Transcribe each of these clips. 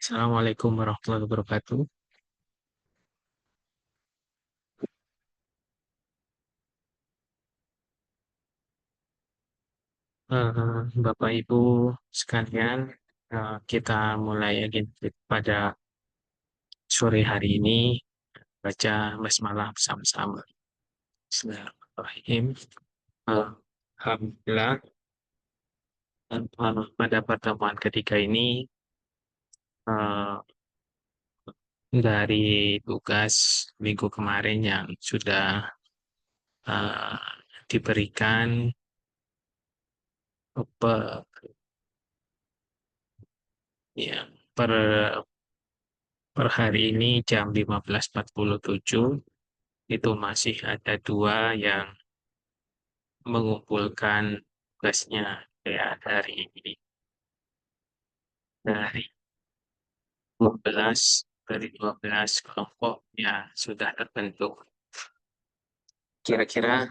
Assalamualaikum warahmatullahi wabarakatuh. Bapak Ibu sekalian, kita mulai lagi pada sore hari ini baca basmalah bersama-sama. Bismillahirrahmanirrahim. Alhamdulillah, pada pertemuan ketiga ini eh, dari tugas minggu kemarin yang sudah eh, diberikan pe- ya, per per hari ini jam 15.47 itu masih ada dua yang mengumpulkan tugasnya ya dari 12 kelompok yang sudah terbentuk. Kira-kira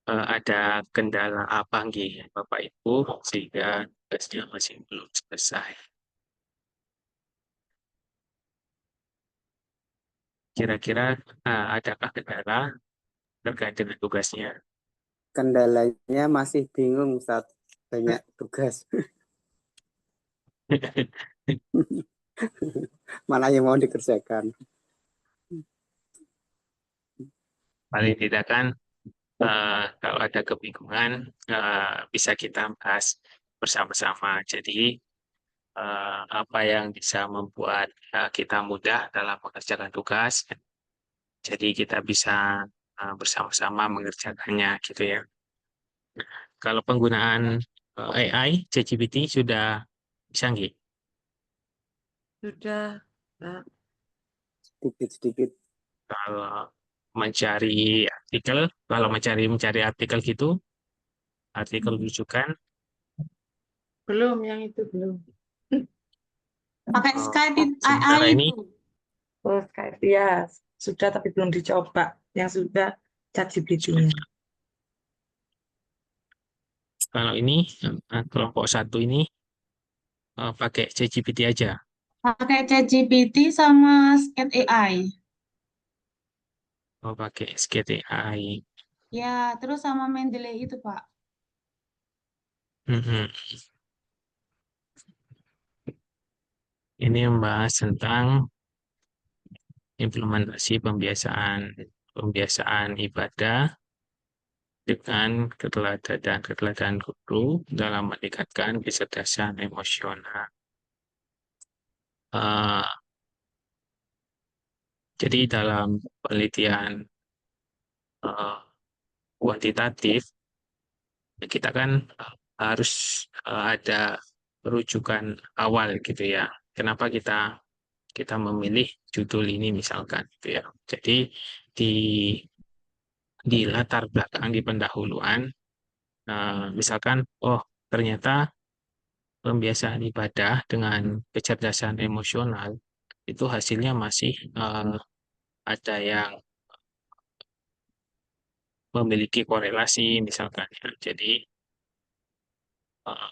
ada kendala apa nggih Bapak Ibu sehingga tugasnya masih belum selesai. Kira-kira adakah kendala terkait dengan tugasnya? Kendalanya masih bingung saat banyak tugas. Mana yang mau dikerjakan? Paling tidak kan kalau ada kebingungan bisa kita bahas bersama-sama. Jadi apa yang bisa membuat kita mudah dalam mengerjakan tugas. Jadi kita bisa bersama-sama mengerjakannya gitu ya. Kalau penggunaan AI, ChatGPT sudah bisa nggih? Sudah, Pak. Sedikit-sedikit. Kalau mencari artikel, kalau mencari artikel gitu, artikel rujukan, Belum, yang itu belum. Pakai eh, Skype sementara AI ini itu. Oh, Skype, ya. Sudah, tapi belum dicoba. Yang sudah ChatGPT-nya. kalau ini kelompok satu ini pakai ChatGPT aja. Pakai ChatGPT sama Skate AI. Oh, pakai SKTI. Ya, terus sama Mendeley itu, Pak. Mhm. Ini membahas tentang implementasi pembiasaan ibadah dengan keteladanan guru dalam meningkatkan kecerdasan emosional. Eh, jadi dalam penelitian eh, kuantitatif kita kan harus ada rujukan awal gitu ya. Kenapa kita kita memilih judul ini misalkan gitu ya. Jadi di latar belakang di pendahuluan misalkan oh ternyata pembiasaan ibadah dengan kecerdasan emosional itu hasilnya masih ada yang memiliki korelasi misalkan ya. Eh,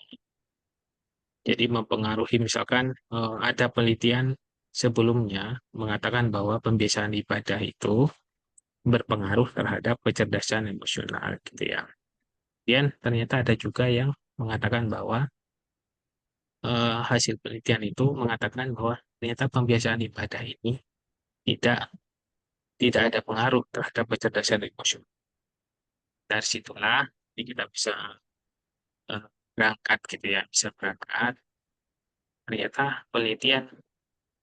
jadi mempengaruhi misalkan ada penelitian sebelumnya mengatakan bahwa pembiasaan ibadah itu berpengaruh terhadap kecerdasan emosional gitu ya. Kemudian ternyata ada juga yang mengatakan bahwa hasil penelitian itu mengatakan bahwa ternyata pembiasaan ibadah ini tidak tidak ada pengaruh terhadap kecerdasan emosional. Dari situlah ini kita bisa berangkat gitu ya, bisa berangkat. Ternyata penelitian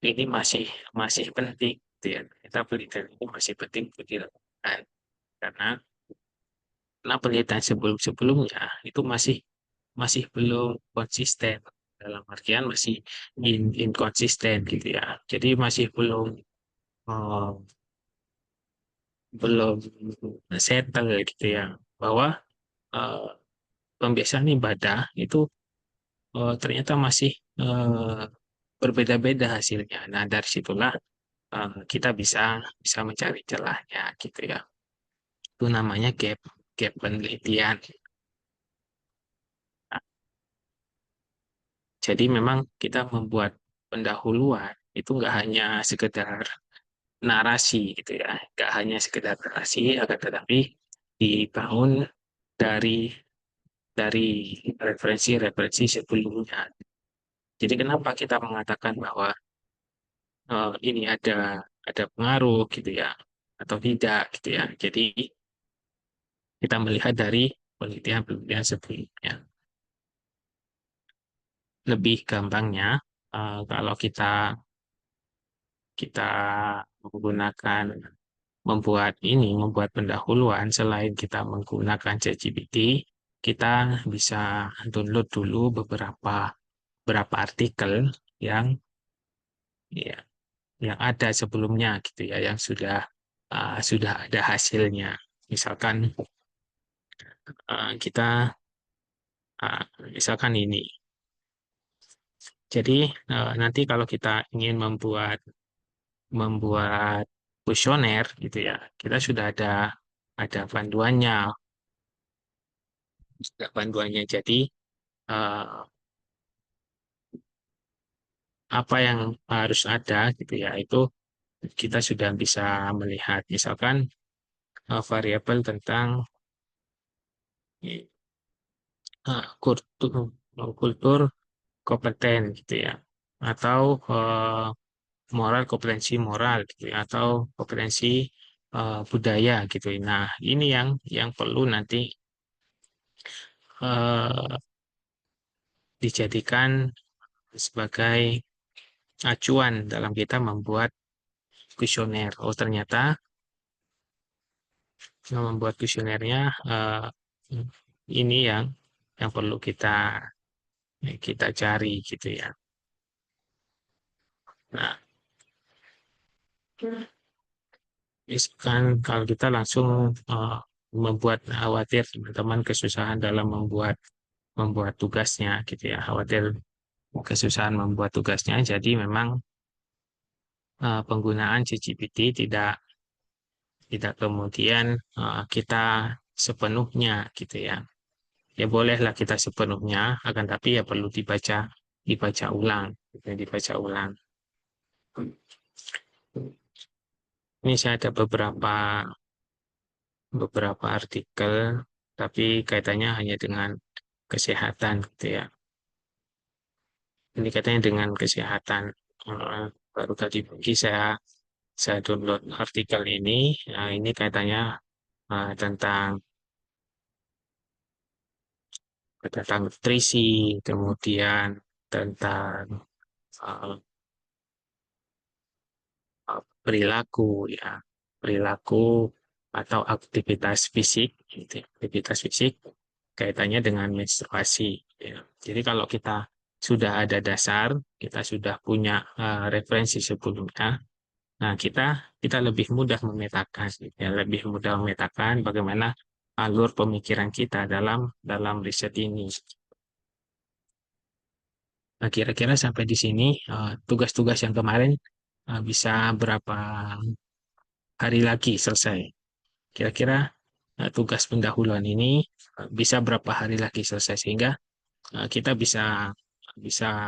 ini masih masih penting gitu ya. Ternyata penelitian ini masih penting untuk dilakukan karena penelitian sebelum-sebelumnya itu masih masih belum konsisten dalam artian masih inkonsisten gitu ya. Jadi masih eh, belum settle gitu ya bahwa eh, pembiasaan ibadah itu ternyata masih eh, berbeda-beda hasilnya. Nah, dari situlah kita bisa bisa mencari celahnya gitu ya. Itu namanya gap gap penelitian. Nah, jadi memang kita membuat pendahuluan itu nggak hanya sekedar narasi gitu ya, nggak hanya sekedar narasi, akan tetapi dibangun dari referensi-referensi sebelumnya. Jadi kenapa kita mengatakan bahwa ini ada pengaruh gitu ya atau tidak gitu ya. Jadi kita melihat dari penelitian-penelitian sebelumnya. Lebih gampangnya kalau kita kita menggunakan membuat pendahuluan selain kita menggunakan ChatGPT, kita bisa download dulu beberapa artikel yang ya, yang ada sebelumnya gitu ya, yang sudah ada hasilnya. Misalkan kita misalkan ini. Jadi nanti kalau kita ingin membuat kuesioner gitu ya, kita sudah ada panduannya, sudah panduannya. Jadi eh, apa yang harus ada gitu ya, itu kita sudah bisa melihat. Misalkan variabel tentang kultur kultur kompeten gitu ya, atau kompetensi moral gitu ya, atau kompetensi budaya gitu. Nah, ini yang perlu nanti eh, dijadikan sebagai acuan dalam kita membuat kuesioner. Oh, ternyata membuat kuesionernya ini yang perlu kita cari gitu ya. Nah, misalkan kalau kita langsung membuat khawatir teman-teman kesusahan dalam membuat tugasnya gitu ya, khawatir kesusahan membuat tugasnya, jadi memang penggunaan ChatGPT tidak kemudian kita sepenuhnya gitu ya. Ya bolehlah kita sepenuhnya, akan tapi ya perlu dibaca ulang, gitu, dibaca ulang. Ini saya ada beberapa artikel, tapi kaitannya hanya dengan kesehatan gitu ya. Ini katanya dengan kesehatan. Baru tadi pagi saya download artikel ini. Nah, ini kaitannya tentang nutrisi, kemudian tentang uh, perilaku ya, perilaku atau aktivitas fisik, gitu ya. Aktivitas fisik kaitannya dengan menstruasi. Ya. Jadi kalau kita sudah ada dasar, kita sudah punya referensi sebelumnya, nah kita lebih mudah memetakan, gitu ya, lebih mudah memetakan bagaimana alur pemikiran kita dalam riset ini. Nah, kira-kira sampai di sini tugas-tugas yang kemarin bisa berapa hari lagi selesai? Kira-kira tugas pendahuluan ini bisa berapa hari lagi selesai sehingga kita bisa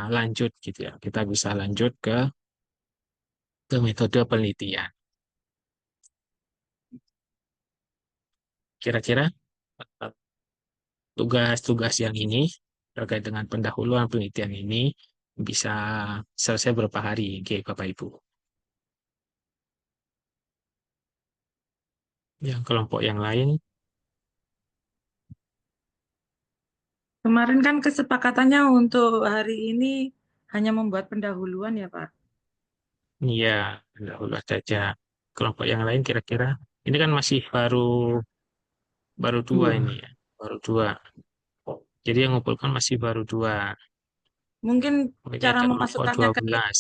lanjut gitu ya. Kita bisa lanjut ke metode penelitian. Kira-kira eh, tugas-tugas yang ini terkait dengan pendahuluan penelitian ini bisa selesai berapa hari, oke, Bapak Ibu? Yang kelompok yang lain, Kemarin kan kesepakatannya untuk hari ini hanya membuat pendahuluan ya, Pak. ya pendahuluan saja. Kelompok yang lain kira-kira, ini kan masih baru baru dua ini Dua. ya, baru dua. Jadi yang ngumpulkan masih baru dua. Mungkin Oh, ini cara ada kelompok memasukkannya dua ke belas.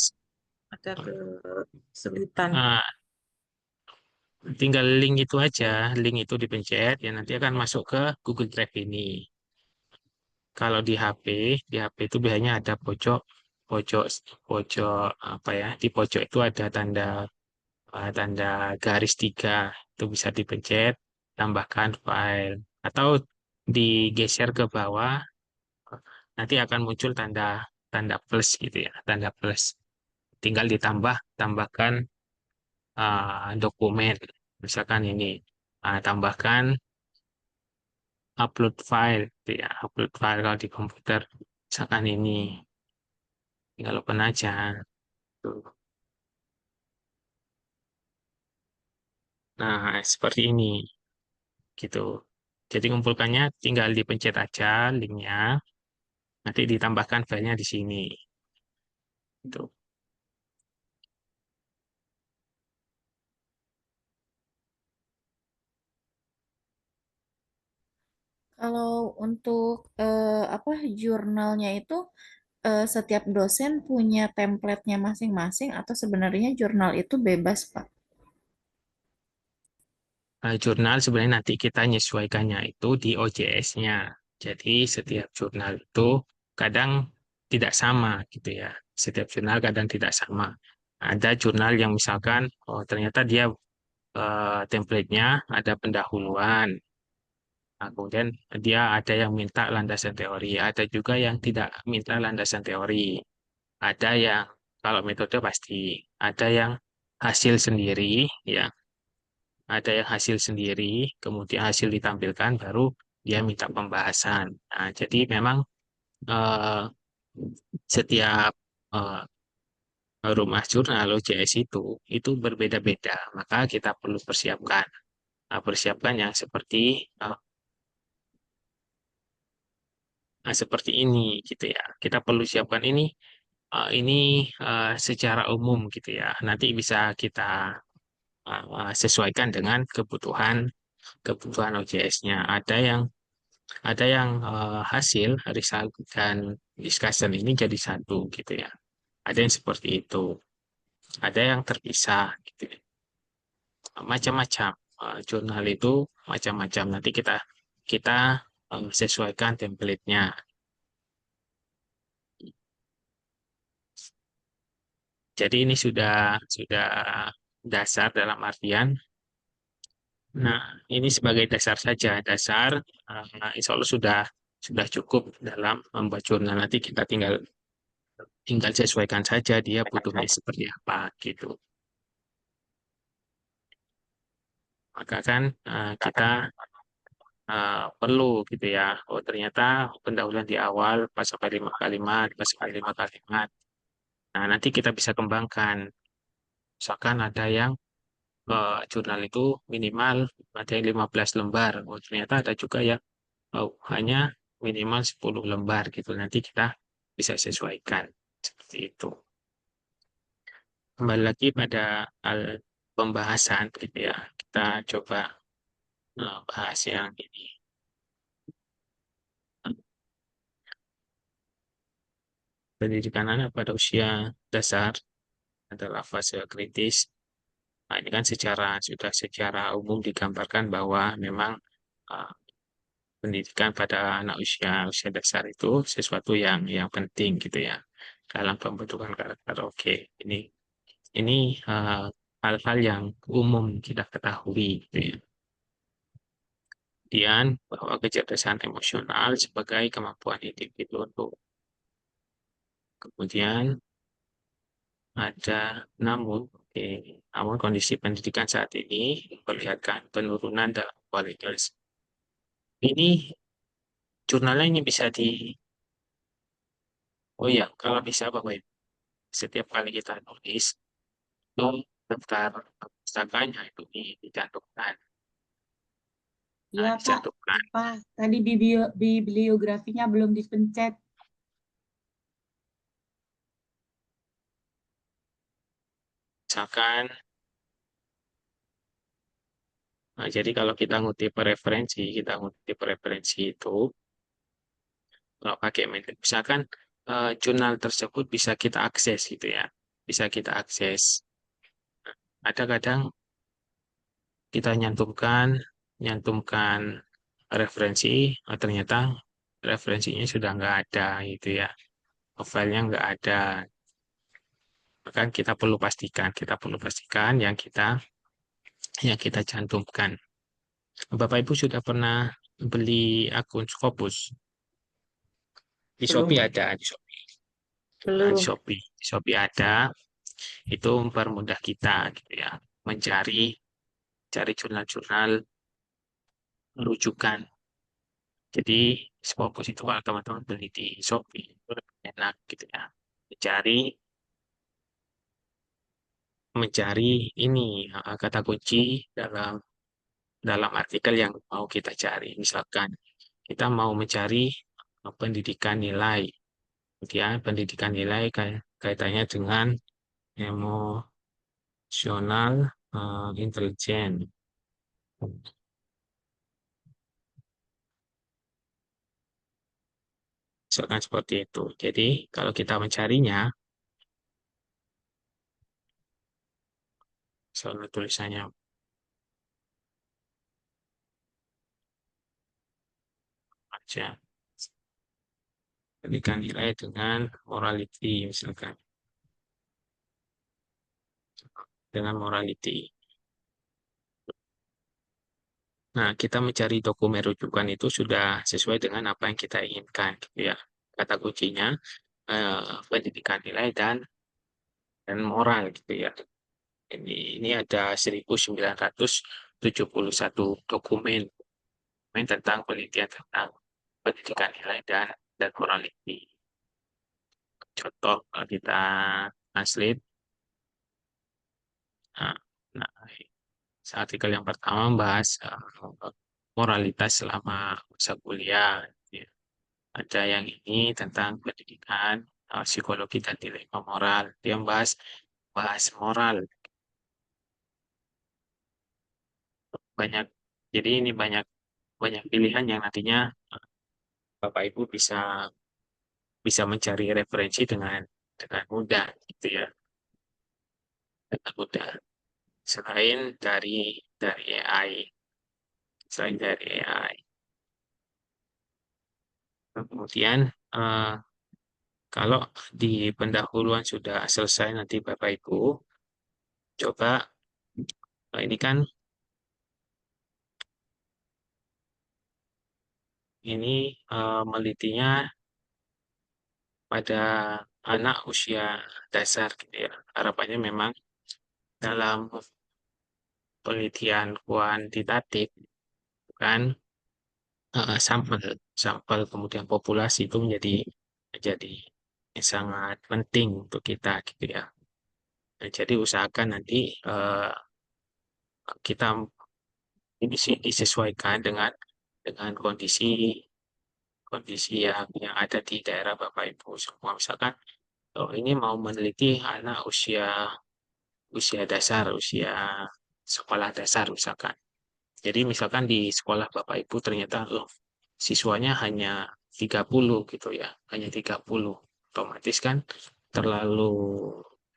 ada kesulitan. Nah, tinggal link itu aja, link itu dipencet, ya nanti akan masuk ke Google Drive ini. Kalau di HP itu biasanya ada pojok, pojok, pojok apa ya? Di pojok itu ada tanda garis tiga, itu bisa dipencet, tambahkan file, atau digeser ke bawah, nanti akan muncul tanda tanda plus gitu ya, tanda plus. tinggal tambahkan dokumen. Misalkan ini, tambahkan upload file, gitu ya. Upload file kalau di komputer. Misalkan ini, tinggal open aja. Tuh. Nah, seperti ini, gitu. Jadi kumpulkannya tinggal dipencet aja linknya, nanti ditambahkan filenya di sini. Gitu. Kalau untuk apa jurnalnya itu setiap dosen punya template-nya masing-masing atau sebenarnya jurnal itu bebas, Pak? Jurnal sebenarnya nanti kita menyesuaikannya itu di OJS-nya. Jadi setiap jurnal itu kadang tidak sama gitu ya. Setiap jurnal kadang tidak sama. Ada jurnal yang misalkan, oh ternyata dia template-nya ada pendahuluan. Nah, kemudian dia ada yang minta landasan teori, ada juga yang tidak minta landasan teori. Ada yang kalau metode pasti, ada yang hasil sendiri, ya, ada yang hasil sendiri, kemudian hasil ditampilkan, baru dia minta pembahasan. Nah, jadi memang eh, setiap eh, rumah jurnal OJS itu berbeda-beda, maka kita perlu persiapkan. Persiapkan yang seperti ini gitu ya. Kita perlu siapkan ini secara umum gitu ya. Nanti bisa kita sesuaikan dengan kebutuhan OJS-nya. Ada yang hasil result dan discussion ini jadi satu gitu ya. Ada yang seperti itu. Ada yang terpisah gitu ya. Macam-macam. Jurnal itu macam-macam. Nanti kita sesuaikan template-nya. Jadi ini sudah dasar dalam artian. Nah, ini sebagai dasar saja. Dasar, insya Allah sudah cukup dalam membuat jurnal. Nanti kita tinggal sesuaikan saja dia butuhnya seperti apa gitu. Maka kan kita perlu gitu ya. Oh ternyata pendahuluan di awal pas sampai 5 kalimat, pas sampai 5 kalimat. Nah nanti kita bisa kembangkan. Misalkan ada yang jurnal itu minimal ada yang 15 lembar. Oh ternyata ada juga yang hanya minimal 10 lembar gitu. Nanti kita bisa sesuaikan seperti itu. Kembali lagi pada hal pembahasan gitu ya. Kita coba bahas yang ini. Pendidikan anak pada usia dasar adalah fase kritis. Nah, ini kan sudah secara umum digambarkan bahwa memang uh, pendidikan pada anak usia dasar itu sesuatu yang penting gitu ya dalam pembentukan karakter. Oke, ini hal-hal yang umum kita ketahui gitu ya. Kemudian bahwa kecerdasan emosional sebagai kemampuan individu untuk kemudian ada namun kondisi pendidikan saat ini memperlihatkan penurunan dalam kualitas. Ini jurnalnya ini bisa oh ya kalau bisa Bapak Ibu, setiap kali kita nulis itu daftar pustakanya itu dicantumkan. Iya, Pak. Dicantumkan. Pak, tadi bibliografinya belum dipencet. Misalkan, jadi kalau kita ngutip referensi itu, kalau pakai metode, misalkan jurnal tersebut bisa kita akses gitu ya, bisa kita akses. Ada kadang kita nyantumkan referensi, ternyata referensinya sudah nggak ada gitu ya, filenya nggak ada. Maka kita perlu pastikan yang kita cantumkan. Bapak Ibu sudah pernah beli akun Scopus? Di Belum. Shopee ada, di Shopee. Nah, Belum. Di Shopee ada. Itu mempermudah kita gitu ya, cari jurnal-jurnal rujukan. Jadi Scopus itu kalau teman-teman beli di Shopee itu lebih enak gitu ya. Mencari ini kata kunci dalam dalam artikel yang mau kita cari. Misalkan kita mau mencari pendidikan nilai. Kemudian pendidikan nilai kaitannya dengan emosional intelijen. Misalkan seperti itu. Jadi kalau kita mencarinya, soal tulisannya aja. Pendidikan nilai dengan morality misalkan. Dengan morality. Nah, kita mencari dokumen rujukan itu sudah sesuai dengan apa yang kita inginkan, gitu ya. Kata kuncinya pendidikan nilai dan moral, gitu ya. Ini ada 1971 dokumen tentang penelitian tentang pendidikan nilai dan morality. Contoh kalau kita translate, nah, nah, artikel yang pertama membahas moralitas selama masa kuliah. Ya. Ada yang ini tentang pendidikan, psikologi dan dilema moral. Dia bahas moral. Banyak. Jadi ini banyak pilihan yang nantinya Bapak Ibu bisa mencari referensi dengan mudah gitu ya. Dengan mudah. Selain dari AI. Selain dari AI. Kemudian kalau di pendahuluan sudah selesai nanti Bapak Ibu, coba ini kan ini melitinya pada anak usia dasar gitu ya. Harapannya memang dalam penelitian kuantitatif kan sampel kemudian populasi itu menjadi sangat penting untuk kita gitu ya. Nah, jadi usahakan nanti kita ini disesuaikan dengan kondisi yang ada di daerah Bapak Ibu semua. Misalkan ini mau meneliti anak usia dasar, usia sekolah dasar misalkan. Jadi misalkan di sekolah Bapak Ibu ternyata siswanya hanya 30 gitu ya, hanya 30. Otomatis kan terlalu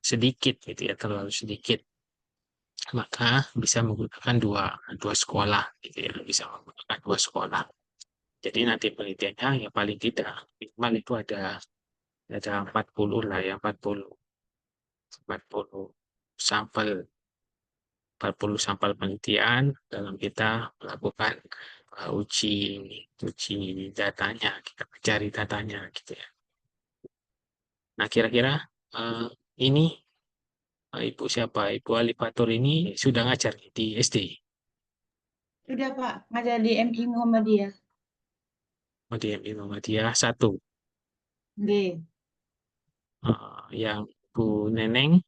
sedikit gitu ya, terlalu sedikit. Maka bisa menggunakan dua sekolah gitu ya, bisa menggunakan dua sekolah. Jadi nanti penelitiannya ya paling tidak minimal itu ada 40 lah ya, 40 sampel 40 sampel penelitian dalam kita melakukan uji datanya, kita mencari datanya gitu ya. Nah, kira-kira ini Ibu siapa? Ibu Alifatur ini sudah ngajar di SD. Sudah Pak, ngajar di MI Muhammadiyah. Oh, di MI Muhammadiyah 1. Nggih. Yang Bu Neneng,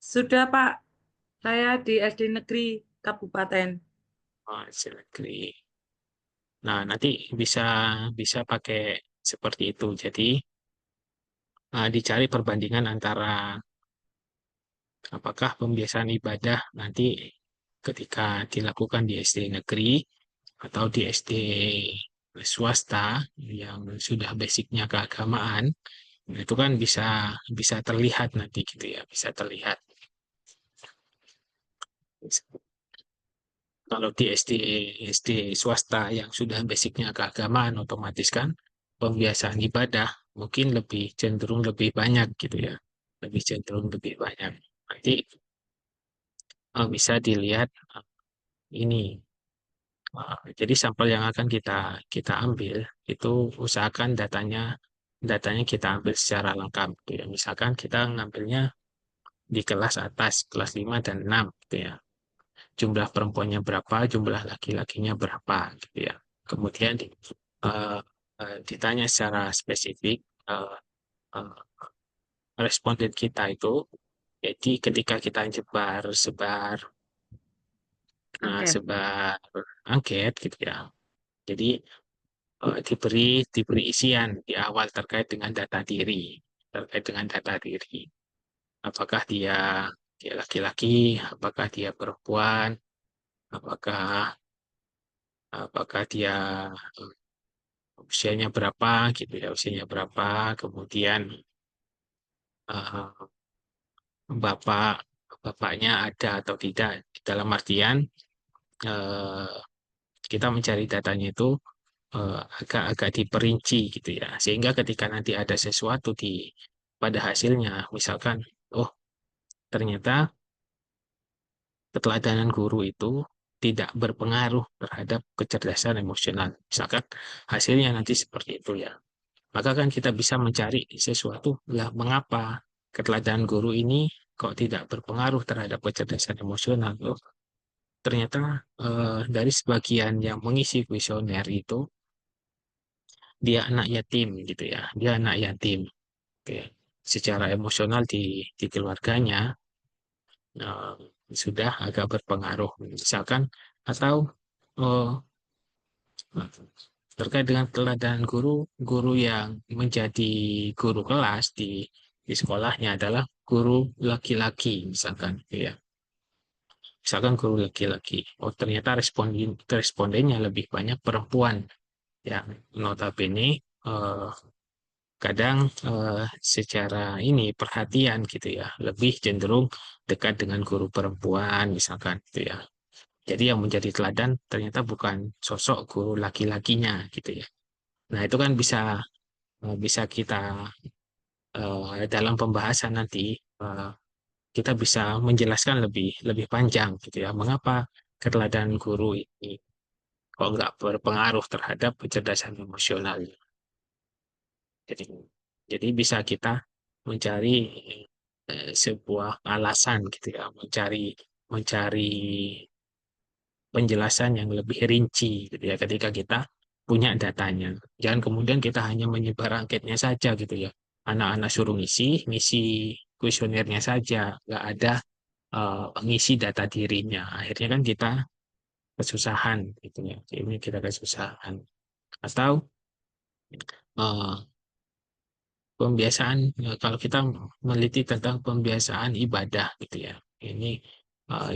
Sudah, Pak. Saya di SD Negeri Kabupaten. SD Negeri. Nah, nanti bisa pakai seperti itu. Jadi, dicari perbandingan antara apakah pembiasaan ibadah nanti ketika dilakukan di SD negeri atau di SD swasta yang sudah basicnya keagamaan, itu kan bisa terlihat nanti gitu ya, bisa terlihat. Kalau di SD swasta yang sudah basicnya keagamaan, otomatis kan pembiasaan ibadah mungkin cenderung lebih banyak gitu ya, lebih cenderung lebih banyak. Nanti bisa dilihat ini. Jadi sampel yang akan kita ambil itu usahakan datanya datanya kita ambil secara lengkap gitu ya. Misalkan kita ngambilnya di kelas atas, kelas 5 dan 6 gitu ya. Jumlah perempuannya berapa, jumlah laki-lakinya berapa gitu ya. Kemudian eh, ditanya secara spesifik eh, eh, responden kita itu, jadi ketika kita sebar Oke. sebar angket gitu ya. Jadi diberi isian di awal terkait dengan data diri, terkait dengan data diri. Apakah dia laki-laki, apakah dia perempuan, apakah apakah dia usianya berapa gitu ya, usianya berapa, kemudian eh, bapak bapaknya ada atau tidak, dalam artian eh, kita mencari datanya itu agak-agak diperinci gitu ya, sehingga ketika nanti ada sesuatu pada hasilnya, misalkan oh ternyata keteladanan guru itu tidak berpengaruh terhadap kecerdasan emosional, misalkan hasilnya nanti seperti itu ya, maka kan kita bisa mencari sesuatu lah, mengapa keteladanan guru ini kok tidak berpengaruh terhadap kecerdasan emosional. Loh, ternyata dari sebagian yang mengisi kuesioner itu dia anak yatim gitu ya, dia anak yatim. Oke. Secara emosional di keluarganya eh, sudah agak berpengaruh misalkan, atau eh, terkait dengan keteladanan guru yang menjadi guru kelas di sekolahnya adalah guru laki-laki misalkan gitu ya. Misalkan guru laki-laki, oh ternyata respondennya lebih banyak perempuan yang notabene eh, kadang secara ini perhatian gitu ya, lebih cenderung dekat dengan guru perempuan misalkan gitu ya. Jadi yang menjadi teladan ternyata bukan sosok guru laki-lakinya gitu ya. Nah, itu kan bisa kita dalam pembahasan nanti eh, kita bisa menjelaskan lebih lebih panjang gitu ya, mengapa keteladanan guru ini kok nggak berpengaruh terhadap kecerdasan emosional. Jadi, jadi bisa kita mencari sebuah alasan gitu ya, mencari mencari penjelasan yang lebih rinci gitu ya ketika kita punya datanya. Jangan kemudian kita hanya menyebar angketnya saja gitu ya. Anak-anak suruh ngisi kuesionernya saja, nggak ada ngisi data dirinya. Akhirnya kan kita kesusahan gitu ya. Ini kita kesusahan. Atau eh, pembiasaan kalau kita meneliti tentang pembiasaan ibadah gitu ya, ini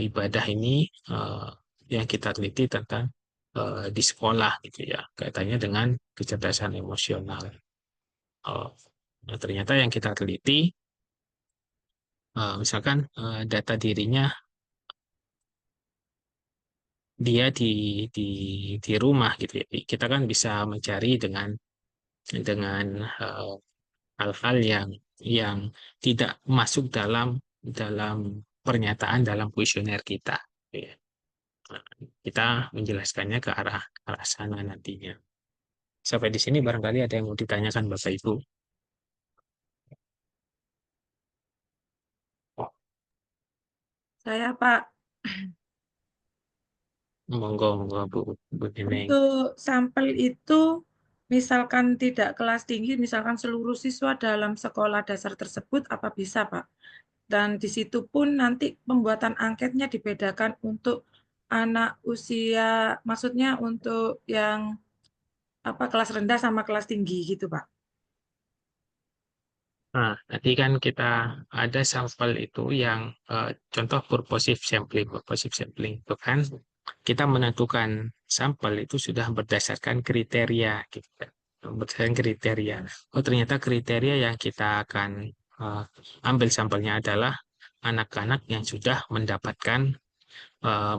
ibadah ini eh, yang kita teliti tentang di sekolah gitu ya, kaitannya dengan kecerdasan emosional. Nah, ternyata yang kita teliti misalkan data dirinya dia di di rumah gitu ya, kita kan bisa mencari dengan eh, hal-hal yang tidak masuk dalam dalam pernyataan dalam kuesioner kita. Ya. Nah, kita menjelaskannya ke arah sana nantinya. Sampai di sini barangkali ada yang mau ditanyakan Bapak Ibu. Oh, Saya, Pak, monggo, monggo Bu Neneng. untuk sampel itu misalkan tidak kelas tinggi, misalkan seluruh siswa dalam sekolah dasar tersebut, apa bisa, Pak? Dan di situ pun nanti pembuatan angketnya dibedakan untuk anak usia, maksudnya untuk yang apa kelas rendah sama kelas tinggi gitu, Pak. Nah, tadi kan kita ada sampel itu yang contoh purposive sampling itu kan kita menentukan sampel itu sudah berdasarkan kriteria gitu kan. Berdasarkan kriteria. Oh, ternyata kriteria yang kita akan eh, ambil sampelnya adalah anak-anak yang sudah mendapatkan eh,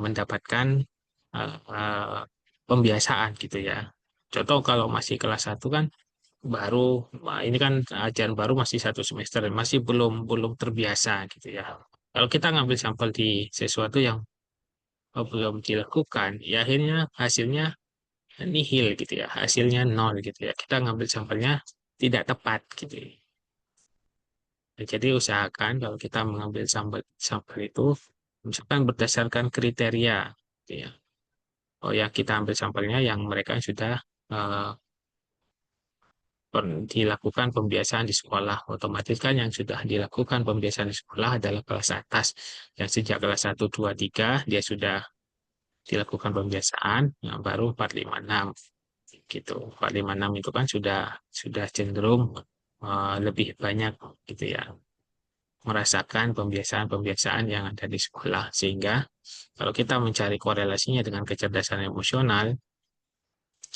eh, pembiasaan gitu ya. Contoh kalau masih kelas 1 kan baru, ini kan ajaran baru, masih 1 semester, masih belum belum terbiasa gitu ya. Kalau kita ngambil sampel di sesuatu yang belum dilakukan, ya akhirnya hasilnya nihil gitu ya, hasilnya nol gitu ya. Kita ngambil sampelnya tidak tepat gitu ya. Jadi usahakan kalau kita mengambil sampel itu, misalkan berdasarkan kriteria, gitu ya. Oh ya, kita ambil sampelnya yang mereka sudah eh, dilakukan pembiasaan di sekolah. Otomatis kan yang sudah dilakukan pembiasaan di sekolah adalah kelas atas. Yang sejak kelas 1, 2, 3 dia sudah dilakukan pembiasaan, yang baru 4, 5, 6 gitu. 4, 5, 6 itu kan sudah cenderung lebih banyak gitu ya, merasakan pembiasaan-pembiasaan yang ada di sekolah. Sehingga kalau kita mencari korelasinya dengan kecerdasan emosional,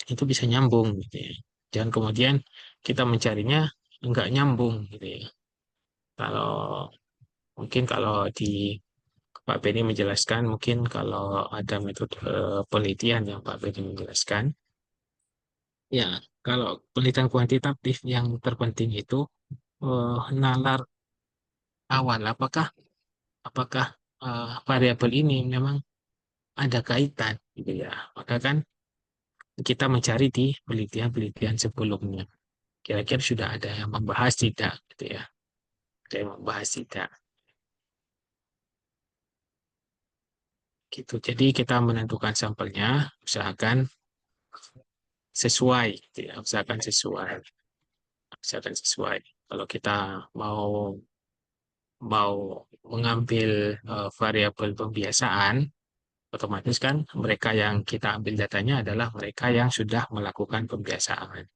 itu bisa nyambung gitu ya. Dan kemudian kita mencarinya nggak nyambung gitu ya. Kalau mungkin kalau di Pak Beni menjelaskan, mungkin kalau ada metode penelitian yang Pak Beni menjelaskan, ya kalau penelitian kuantitatif yang terpenting itu nalar awal, apakah apakah variabel ini memang ada kaitan gitu ya. Maka kan kita mencari di penelitian-penelitian sebelumnya. Kira-kira sudah ada yang membahas tidak gitu ya. Ada yang membahas tidak gitu. Jadi kita menentukan sampelnya, usahakan sesuai gitu ya. Usahakan sesuai. Usahakan sesuai. Kalau kita mau mau mengambil variabel pembiasaan, otomatis kan mereka yang kita ambil datanya adalah mereka yang sudah melakukan pembiasaan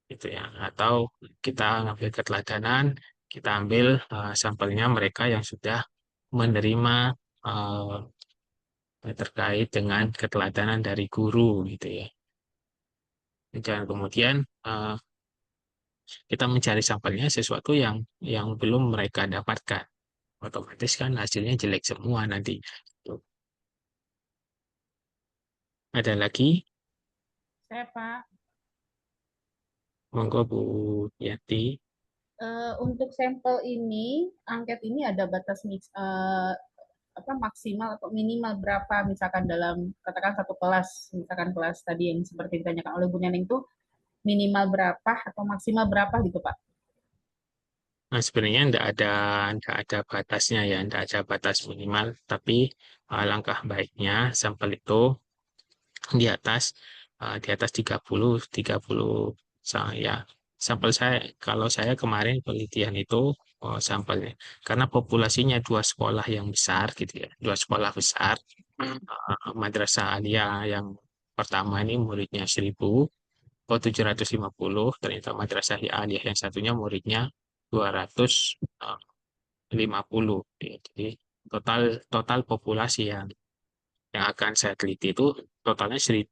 gitu ya. Atau kita ngambil keteladanan, kita ambil sampelnya mereka yang sudah menerima terkait dengan keteladanan dari guru gitu ya. Dan kemudian kita mencari sampelnya sesuatu yang belum mereka dapatkan. Otomatis kan hasilnya jelek semua nanti. Tuh. Ada lagi? Saya, Pak. Monggo Bu Yati. Untuk sampel ini, angket ini ada batas apa maksimal atau minimal berapa misalkan dalam katakan satu kelas, misalkan kelas tadi yang seperti ditanyakan oleh Bu Neneng itu minimal berapa atau maksimal berapa gitu Pak? Nah, sebenarnya tidak ada batasnya ya, tidak ada batas minimal. Tapi langkah baiknya sampel itu di atas 30 saya sampel saya kalau saya kemarin penelitian itu sampelnya karena populasinya dua sekolah yang besar gitu ya, dua sekolah besar. Madrasah Aliyah yang pertama ini muridnya 1.750, ternyata Madrasah Aliyah yang satunya muridnya 250. Ya. Jadi total total populasi yang akan saya teliti itu totalnya 1.000.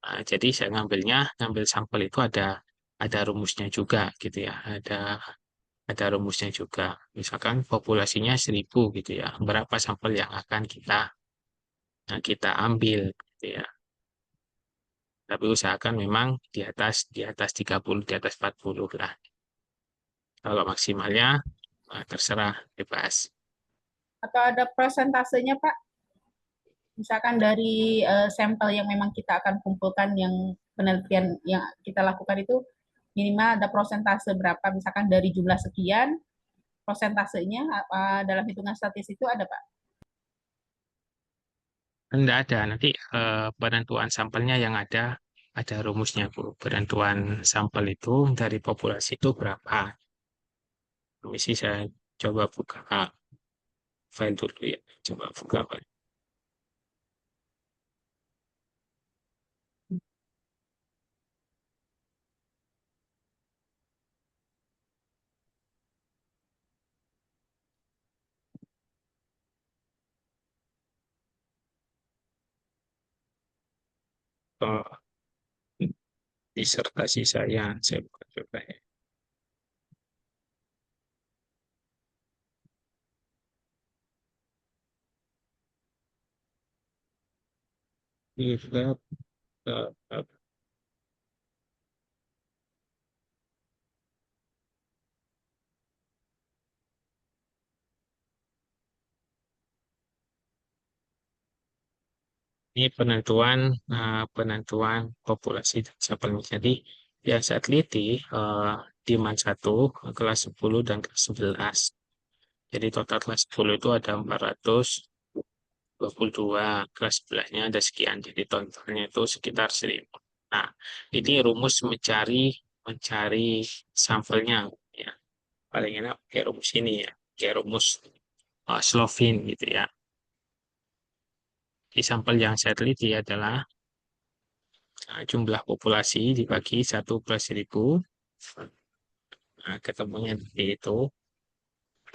Nah, jadi saya ngambil sampel itu ada rumusnya juga gitu ya, ada rumusnya juga. Misalkan populasinya 1.000 gitu ya, berapa sampel yang akan kita ambil gitu ya. Tapi usahakan memang di atas 30, di atas 40 lah. Kalau maksimalnya terserah bebas. Atau ada persentasenya Pak? Misalkan dari sampel yang memang kita akan kumpulkan yang penelitian yang kita lakukan itu minimal ada prosentase berapa misalkan dari jumlah sekian prosentasenya dalam hitungan statistik itu ada Pak? Tidak ada, nanti penentuan sampelnya yang ada rumusnya Bu. Penentuan sampel itu dari populasi itu berapa. Permisi saya coba buka file dulu ya. Coba buka file. Oh, disertasi saya buka coba ya. Ini, penentuan populasi dan sampelnya. Jadi yang saya teliti di MAN 1, kelas 10 dan kelas 11. Jadi total kelas 10 itu ada 422, kelas 11-nya ada sekian. Jadi totalnya itu sekitar 1000. Nah, ini rumus mencari sampelnya ya. Paling enak pakai rumus ini ya, kayak rumus Slovin gitu ya. Di sampel yang saya teliti adalah jumlah populasi dibagi 1/1000. Nah, ketemunya itu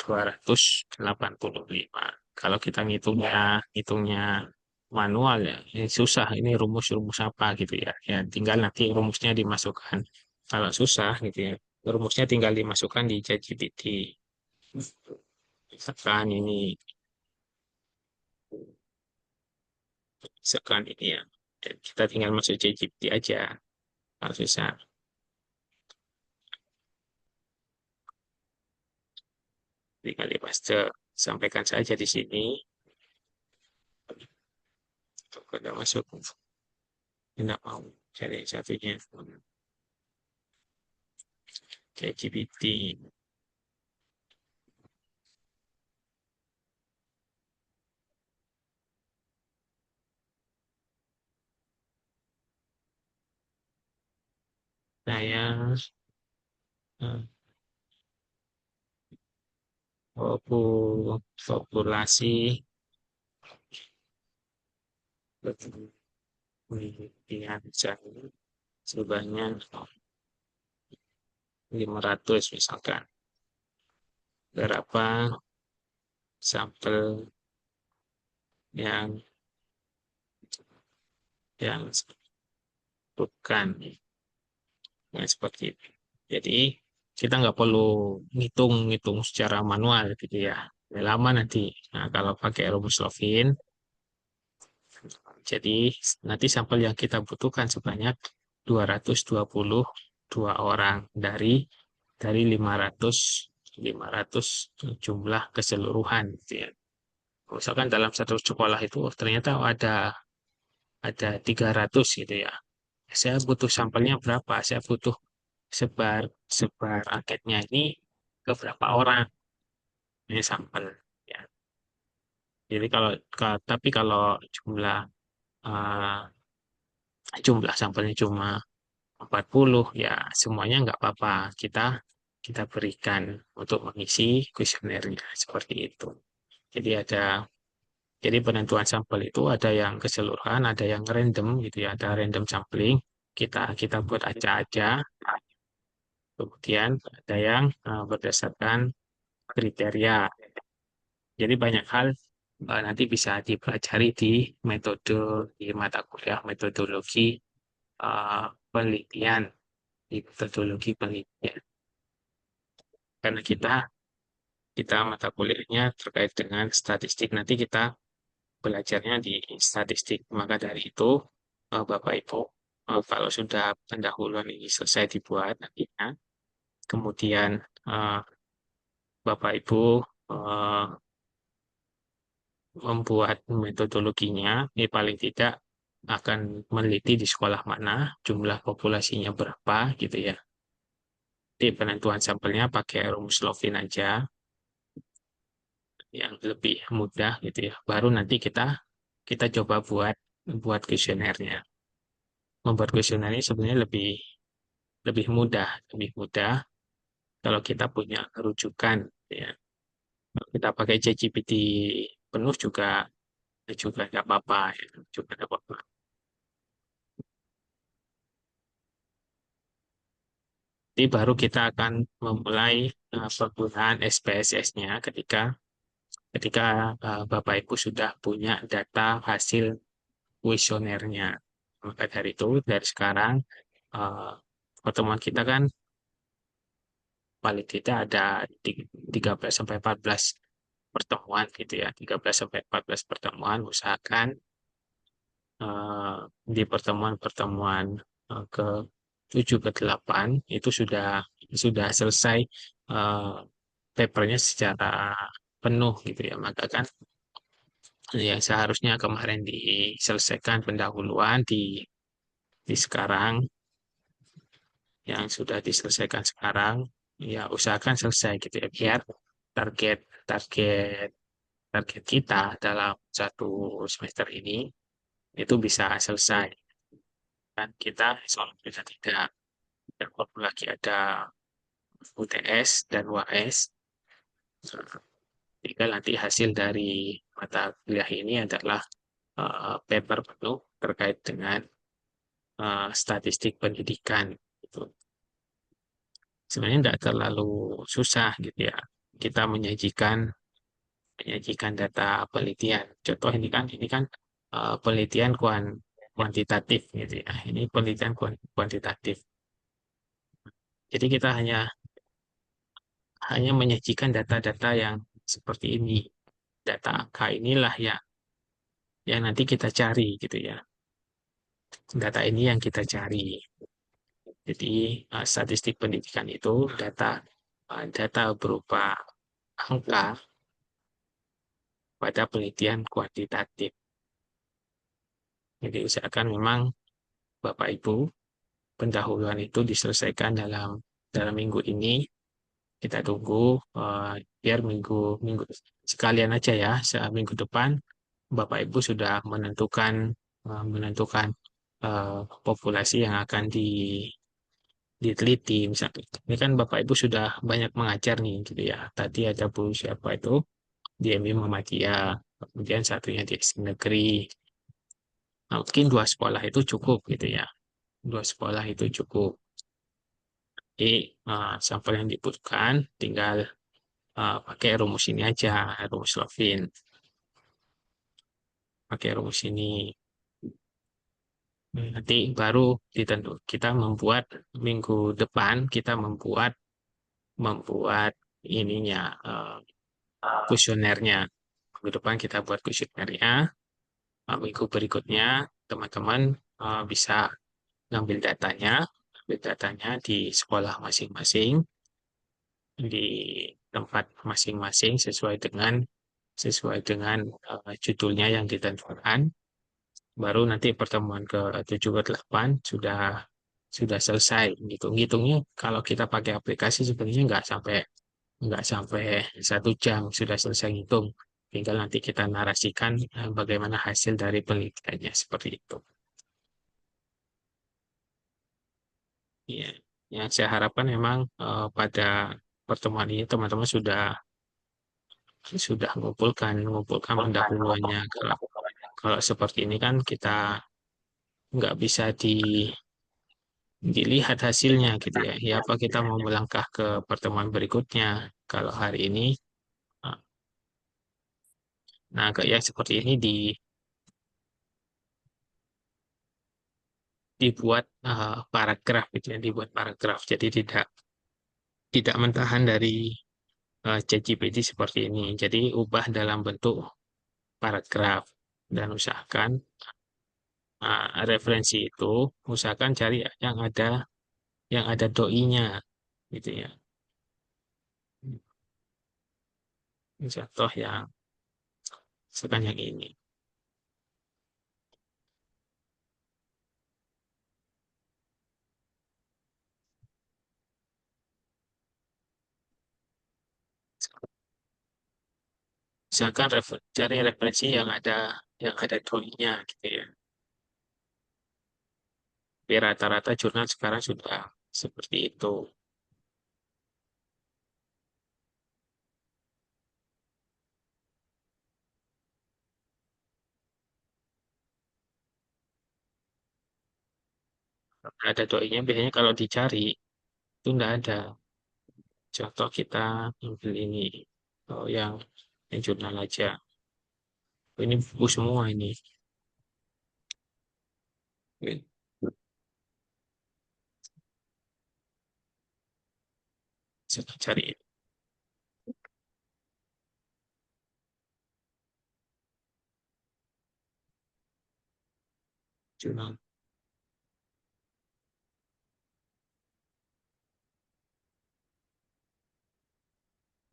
285. Kalau kita ngitungnya manual ya, ini susah. Ini rumus-rumus apa gitu ya. Ya, tinggal nanti rumusnya dimasukkan. Kalau susah gitu ya, rumusnya tinggal dimasukkan di ChatGPT. Misalkan ini ya. Dan kita tinggal masuk ChatGPT aja. Kalau susah. Tinggal dipaste. Sampaikan saja di sini. Kalau masuk, tidak mau cari satunya. ChatGPT. Saya populasi penelitian sebanyak 500 misalkan. Berapa sampel yang bukan seperti itu. Jadi kita nggak perlu ngitung secara manual gitu ya. Lama nanti. Nah, kalau pakai rumus Slovin, jadi nanti sampel yang kita butuhkan sebanyak 222 orang dari 500 jumlah keseluruhan gitu ya. Misalkan dalam satu sekolah itu ternyata ada 300 gitu ya. Saya butuh sampelnya berapa? Saya butuh sebar angketnya ini ke berapa orang? Ini sampel ya. Jadi tapi kalau uh, jumlah sampelnya cuma 40 ya semuanya nggak apa-apa. Kita berikan untuk mengisi kuesionernya seperti itu. Jadi jadi penentuan sampel itu ada yang keseluruhan, ada yang random gitu ya, ada random sampling. Kita buat aja. Kemudian ada yang berdasarkan kriteria. Jadi banyak hal nanti bisa dipelajari di mata kuliah metodologi penelitian, di metodologi penelitian. Karena kita mata kuliahnya terkait dengan statistik, nanti kita belajarnya di statistik. Maka dari itu, Bapak Ibu, kalau sudah pendahuluan ini selesai dibuat nantinya, kemudian Bapak Ibu membuat metodologinya, ini paling tidak akan meneliti di sekolah mana, jumlah populasinya berapa gitu ya. Di penentuan sampelnya pakai rumus Lovin aja, yang lebih mudah gitu ya. Baru nanti kita coba buat kuesionernya. Membuat kuesioner ini sebenarnya lebih mudah kalau kita punya rujukan ya. Kalau kita pakai ChatGPT penuh juga nggak apa-apa ya. Juga nggak apa-apa. Jadi baru kita akan memulai penggunaan SPSS-nya ketika Bapak Ibu sudah punya data hasil kuesionernya. Maka dari itu, dari sekarang pertemuan kita kan paling tidak ada 13 sampai 14 pertemuan gitu ya. 13 sampai 14 pertemuan, usahakan di pertemuan-pertemuan ke 7 ke 8 itu sudah selesai papernya secara penuh gitu ya. Maka kan yang seharusnya kemarin diselesaikan pendahuluan di sekarang yang sudah diselesaikan sekarang, ya usahakan selesai gitu ya, biar target target target kita dalam satu semester ini itu bisa selesai. Dan kita sudah tidak perlu lagi ada UTS dan UAS. Tinggal nanti hasil dari mata kuliah ini adalah paper penuh terkait dengan statistik pendidikan. Gitu. Sebenarnya tidak terlalu susah gitu ya. Kita menyajikan data penelitian. Contoh ini kan penelitian kuantitatif gitu ya. Ini penelitian kuantitatif. Jadi kita hanya menyajikan data-data yang seperti ini. Data angka inilah yang nanti kita cari gitu ya. Data ini yang kita cari. Jadi statistik pendidikan itu data berupa angka pada penelitian kuantitatif. Jadi usahakan memang Bapak Ibu pendahuluan itu diselesaikan dalam minggu ini. Kita tunggu biar minggu sekalian aja ya, minggu depan Bapak Ibu sudah menentukan populasi yang akan diteliti misalnya. Ini kan Bapak Ibu sudah banyak mengajar nih gitu ya. Tadi ada Bu siapa itu di MI Muhammadiyah, kemudian satunya di SD negeri. Nah, mungkin 2 sekolah itu cukup gitu ya. 2 sekolah itu cukup. Jadi sampel yang dibutuhkan tinggal pakai rumus ini aja, rumus Lovin. Pakai rumus ini. Nanti baru kita membuat minggu depan kita membuat ininya kuesionernya. Minggu depan kita buat kuesionernya. Minggu berikutnya teman-teman bisa ngambil datanya di sekolah masing-masing, di tempat masing-masing sesuai dengan judulnya yang ditentukan. Baru nanti pertemuan ke-7 ke-8 sudah selesai. Ngitungnya kalau kita pakai aplikasi sebenarnya nggak sampai 1 jam sudah selesai ngitung. Tinggal nanti kita narasikan bagaimana hasil dari penelitiannya seperti itu. Ya, yang saya harapkan memang pada pertemuan ini teman-teman sudah mengumpulkan pendahuluannya. Kalau seperti ini kan kita nggak bisa dilihat hasilnya gitu ya. Ya apa kita mau melangkah ke pertemuan berikutnya kalau hari ini. Nah, kayak seperti ini dibuat paragraf gitu ya, dibuat paragraf. Jadi tidak mentahan dari ChatGPT seperti ini. Jadi ubah dalam bentuk paragraf dan usahakan referensi itu usahakan cari yang ada doi-nya gitu ya. Contoh yang misalkan yang ini. Misalkan cari referensi yang ada doi-nya gitu ya. Tapi rata-rata jurnal sekarang sudah seperti itu. Ada doi-nya biasanya kalau dicari itu enggak ada. Contoh kita ambil ini, yang jurnal aja. Ini buku semua ini. Saya cari jurnal.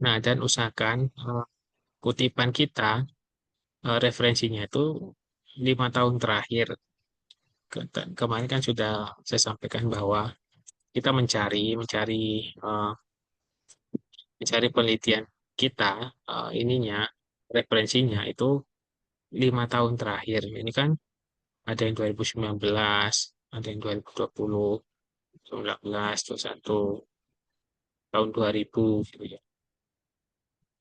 Nah, dan usahakan kutipan kita referensinya itu 5 tahun terakhir. Kemarin kan sudah saya sampaikan bahwa kita mencari penelitian kita, ininya referensinya itu 5 tahun terakhir. Ini kan ada yang 2019, ada yang 2020, 2019, 21, tahun 2000 gitu ya.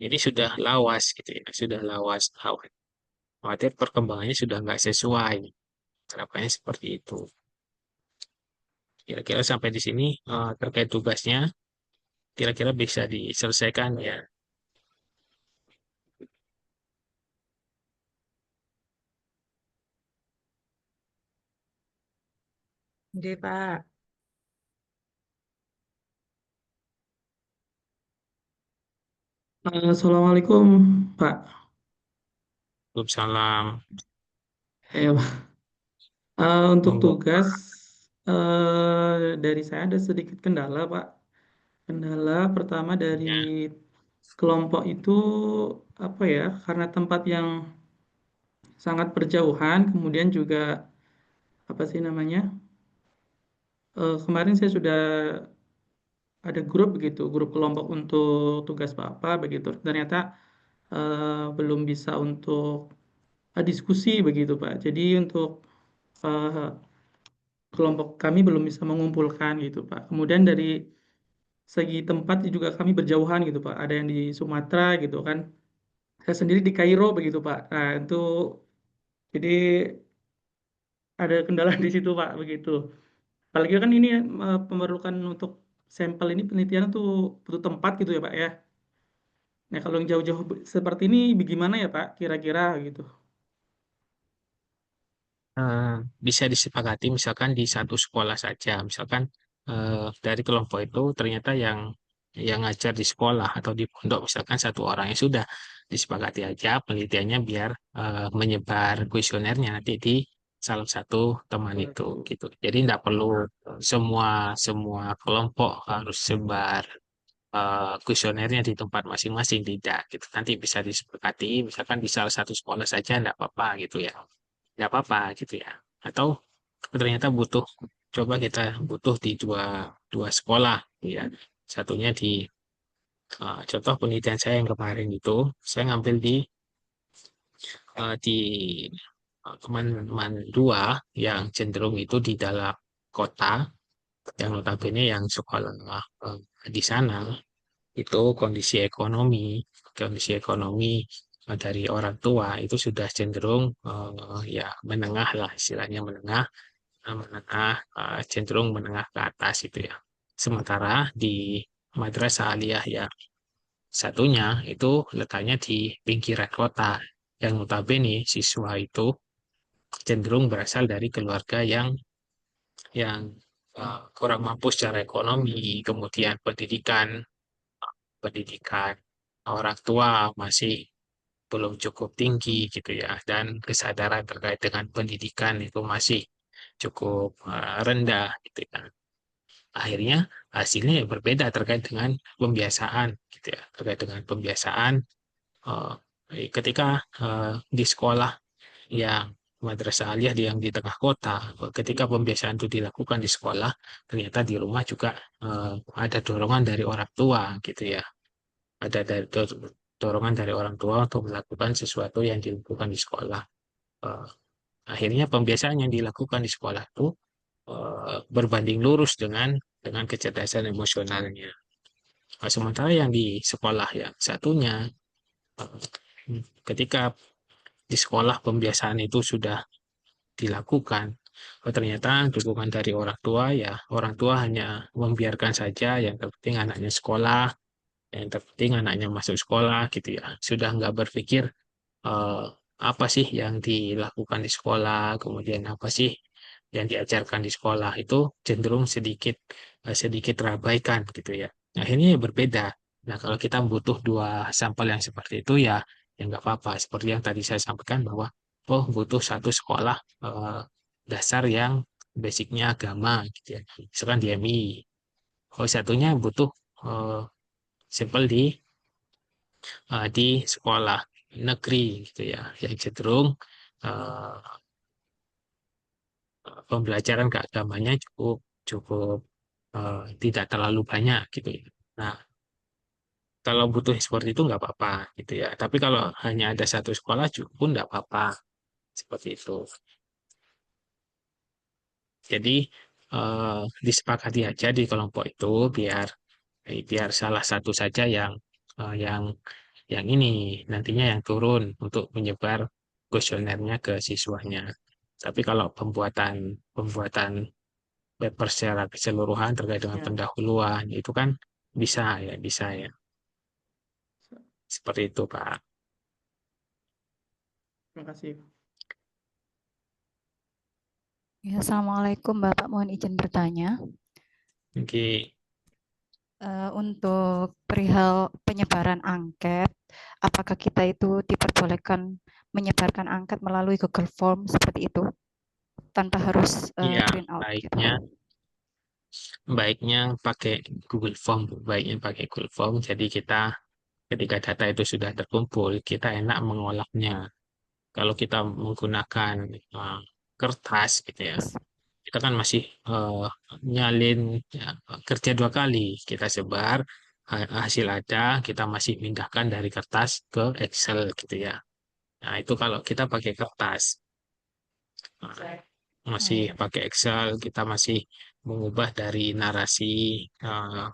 Ini sudah lawas gitu ya, sudah lawas. Khawatir perkembangannya sudah nggak sesuai. Harapannya seperti itu. Kira-kira sampai di sini terkait tugasnya, kira-kira bisa diselesaikan ya. Oke, Pak. Assalamualaikum, Pak. Belum salam. Pak. Untuk Monggo. tugas dari saya ada sedikit kendala, Pak. Kendala pertama dari Ya. kelompok itu apa ya? Karena tempat yang sangat berjauhan, kemudian juga apa sih namanya? Kemarin saya sudah ada grup begitu, grup kelompok untuk tugas Bapak begitu. Ternyata belum bisa untuk diskusi begitu, Pak. Jadi untuk eh, kelompok kami belum bisa mengumpulkan gitu, Pak. Kemudian dari segi tempat juga kami berjauhan gitu, Pak. Ada yang di Sumatera gitu kan. Saya sendiri di Kairo begitu, Pak. Nah, itu jadi ada kendala di situ, Pak, begitu. Apalagi kan ini memerlukan untuk sampel ini penelitian tuh butuh tempat gitu ya, Pak ya. Nah, kalau yang jauh-jauh seperti ini bagaimana ya, Pak? Kira-kira gitu. eh, Bisa disepakati misalkan di satu sekolah saja. Misalkan dari kelompok itu ternyata yang ngajar di sekolah atau di pondok misalkan satu orang, yang sudah disepakati aja penelitiannya biar menyebar kuesionernya nanti di salah satu teman itu gitu. Jadi tidak perlu semua semua kelompok harus sebar kuesionernya di tempat masing-masing, tidak gitu. Nanti bisa disepakati misalkan di salah satu sekolah saja tidak apa-apa gitu ya, nggak apa-apa gitu ya. Atau ternyata coba kita butuh di dua dua sekolah ya. Satunya contoh penelitian saya yang kemarin itu saya ngambil di teman-teman dua yang cenderung itu di dalam kota, yang notabene yang sekolah di sana itu kondisi ekonomi dari orang tua itu sudah cenderung ya menengah lah, istilahnya cenderung menengah ke atas itu ya. Sementara di madrasah aliyah ya satunya itu letaknya di pinggiran kota, yang notabene siswa itu cenderung berasal dari keluarga yang kurang mampu secara ekonomi, kemudian pendidikan orang tua masih belum cukup tinggi gitu ya, dan kesadaran terkait dengan pendidikan itu masih cukup rendah gitu ya. Akhirnya hasilnya ya berbeda terkait dengan pembiasaan gitu ya, terkait dengan pembiasaan eh, ketika di sekolah yang madrasah aliyah yang di tengah kota, ketika pembiasaan itu dilakukan di sekolah, ternyata di rumah juga ada dorongan dari orang tua gitu ya, ada dorongan dari orang tua untuk melakukan sesuatu yang dilakukan di sekolah. Eh, Akhirnya pembiasaan yang dilakukan di sekolah itu berbanding lurus dengan kecerdasan emosionalnya. Nah, sementara yang di sekolah yang satunya, eh, ketika di sekolah pembiasaan itu sudah dilakukan, ternyata dukungan dari orang tua ya orang tua hanya membiarkan saja, yang terpenting anaknya sekolah, yang terpenting anaknya masuk sekolah gitu ya. Sudah nggak berpikir eh, apa sih yang dilakukan di sekolah, kemudian apa sih yang diajarkan di sekolah, itu cenderung sedikit terabaikan gitu ya. Akhirnya ya berbeda. Nah, kalau kita butuh dua sampel yang seperti itu ya nggak apa-apa. Seperti yang tadi saya sampaikan bahwa butuh satu sekolah dasar yang basicnya agama gitu ya. Misalkan di MI. Satunya butuh eh, sampel di sekolah negeri gitu ya, yang cenderung eh, pembelajaran keagamannya cukup cukup tidak terlalu banyak gitu ya. Nah, kalau butuh seperti itu nggak apa-apa gitu ya. Tapi kalau hanya ada satu sekolah pun nggak apa-apa seperti itu. Jadi disepakati aja di kelompok itu biar biar salah satu saja eh, yang ini nantinya yang turun untuk menyebar kuesionernya ke siswanya. Tapi kalau pembuatan pembuatan paper secara keseluruhan terkait dengan Ya, pendahuluan itu kan bisa ya seperti itu Pak. terima kasih. Ya, Assalamualaikum Bapak, mohon izin bertanya. Oke. Untuk perihal penyebaran angket, apakah kita itu diperbolehkan menyebarkan angket melalui Google Form seperti itu, tanpa harus Iya, print out gitu? baiknya pakai Google Form, baiknya pakai Google Form. Jadi kita ketika data itu sudah terkumpul, kita enak mengolahnya. Kalau kita menggunakan kertas gitu ya, kita kan masih nyalin ya, kerja 2 kali. Kita sebar hasil ada, kita masih pindahkan dari kertas ke Excel gitu ya. Nah, itu kalau kita pakai kertas. Nah, Oh masih iya, pakai Excel, kita masih mengubah dari narasi eh,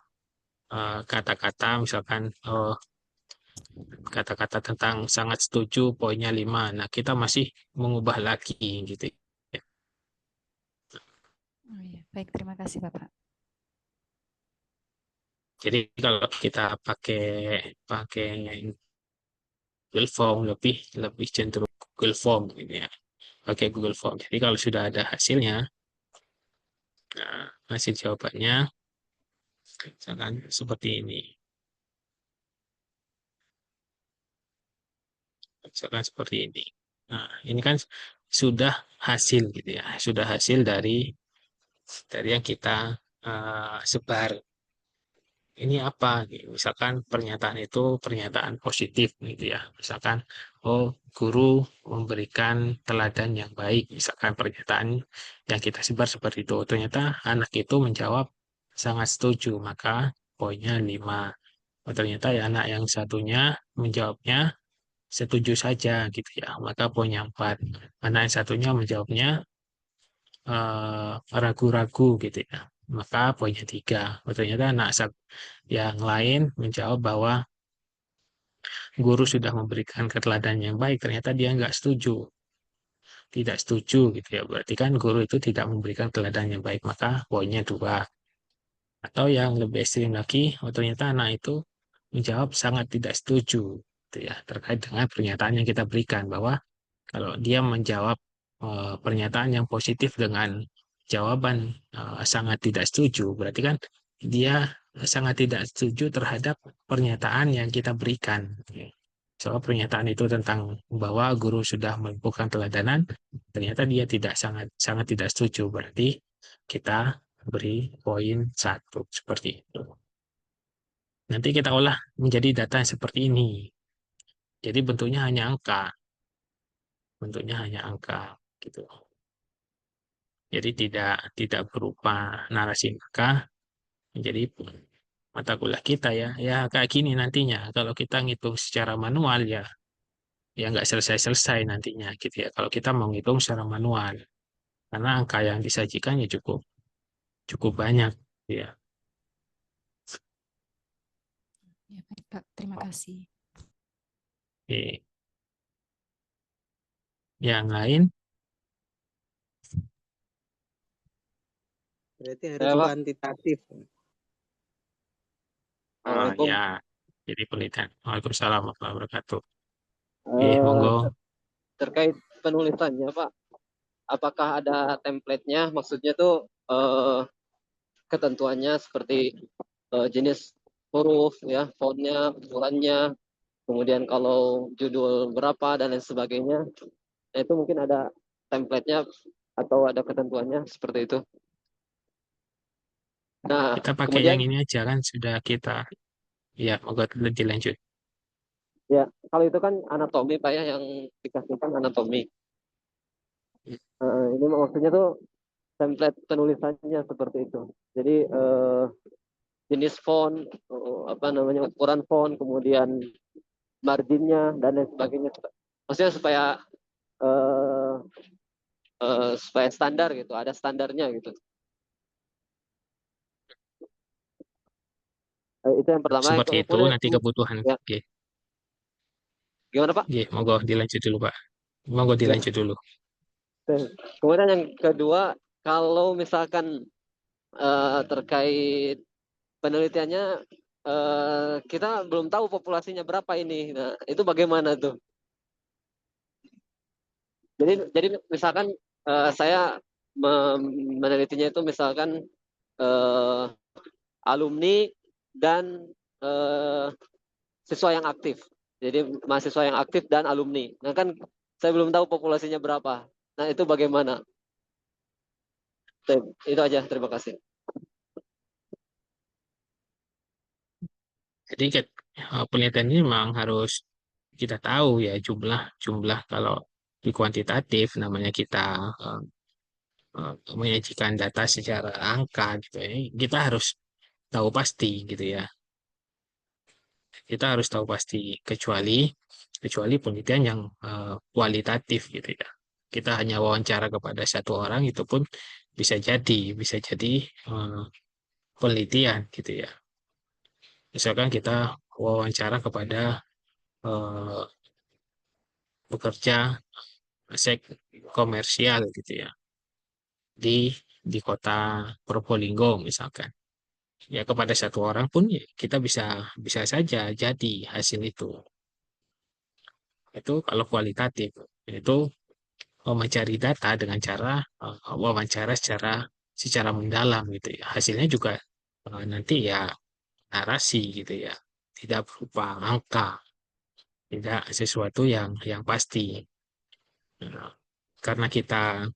kata-kata, misalkan kata-kata tentang sangat setuju poinnya 5. Nah, kita masih mengubah lagi gitu. oh iya, baik, terima kasih Bapak. Jadi kalau kita pakai pakai Google Form lebih lebih cenderung Google Form gitu ya. Pakai Google Form. Jadi kalau sudah ada hasilnya, nah, hasil jawabannya misalkan seperti ini. Misalkan seperti ini. Nah, ini kan sudah hasil gitu ya. Sudah hasil dari yang kita sebar. Ini apa? Misalkan pernyataan itu pernyataan positif gitu ya. Misalkan, oh guru memberikan teladan yang baik. Misalkan pernyataan yang kita sebar seperti itu. Ternyata anak itu menjawab sangat setuju, maka poinnya 5. Oh, ternyata ya anak yang satunya menjawabnya setuju saja gitu ya, maka poinnya 4. Anak yang satunya menjawabnya ragu-ragu gitu ya, maka poinnya 3. Oh, ternyata yang lain menjawab bahwa guru sudah memberikan keteladanan yang baik, ternyata dia nggak setuju, tidak setuju gitu ya. Berarti kan guru itu tidak memberikan teladan yang baik, maka poinnya 2. Atau yang lebih ekstrim lagi, oh ternyata anak itu menjawab sangat tidak setuju gitu ya, terkait dengan pernyataan yang kita berikan bahwa kalau dia menjawab pernyataan yang positif dengan jawaban sangat tidak setuju, berarti kan dia sangat tidak setuju terhadap pernyataan yang kita berikan. Soal pernyataan itu tentang bahwa guru sudah melakukan teladanan, ternyata dia sangat sangat tidak setuju. Berarti kita beri poin 1 seperti itu. Nanti kita olah menjadi data yang seperti ini. Jadi bentuknya hanya angka gitu. Jadi tidak berupa narasi maka menjadi mata kuliah kita ya. Ya kayak gini nantinya. Kalau kita ngitung secara manual ya nggak selesai-selesai nantinya gitu ya. Kalau kita mau ngitung secara manual, karena angka yang disajikan ya cukup cukup banyak ya. Ya, baik Pak, terima kasih. Oke. Yang lain Berarti Ya, harus Pak. kuantitatif. Assalamualaikum. ya jadi penelitian. Waalaikumsalam warahmatullahi wabarakatuh. Eh, Monggo. terkait penulisannya, Pak, apakah ada template-nya? Maksudnya tuh ketentuannya seperti jenis huruf, ya, fontnya, ukurannya, kemudian kalau judul berapa dan lain sebagainya. Nah, itu mungkin ada template-nya atau ada ketentuannya seperti itu. Nah, Kita pakai yang kemudian ini aja kan sudah kita ya monggo dilanjut. ya kalau itu kan anatomi, Pak, ya, yang dikasihkan anatomi. Ini maksudnya tuh template penulisannya seperti itu. Jadi jenis font, ukuran font, kemudian marginnya dan lain sebagainya. Maksudnya supaya standar gitu, ada standarnya gitu. Itu yang pertama. Seperti itu Kemudian, nanti kebutuhan. ya, Oke, gimana Pak? oke, monggo dilanjut dulu Pak. Monggo Ya. dilanjut dulu. Kemudian yang kedua, kalau misalkan terkait penelitiannya, kita belum tahu populasinya berapa ini. Nah, itu bagaimana tuh? Jadi misalkan saya menelitinya itu misalkan alumni dan siswa yang aktif. Jadi mahasiswa yang aktif dan alumni. Nah kan saya belum tahu populasinya berapa. Nah itu bagaimana? Itu aja. Terima kasih. Jadi penelitian ini memang harus kita tahu ya jumlah kalau di kuantitatif namanya kita menyajikan data secara angka gitu ya. Kita harus tahu pasti gitu ya. Kita harus tahu pasti kecuali penelitian yang kualitatif gitu ya. Kita hanya wawancara kepada satu orang itu pun bisa jadi penelitian gitu ya. Misalkan kita wawancara kepada eh, pekerja komersial gitu ya di kota Probolinggo misalkan. Ya kepada satu orang pun ya, kita bisa bisa saja jadi hasil itu. Itu kalau kualitatif itu mencari data dengan cara wawancara secara mendalam gitu ya. Hasilnya juga nanti ya narasi gitu ya. Tidak berupa angka, tidak sesuatu yang pasti. Nah, karena kita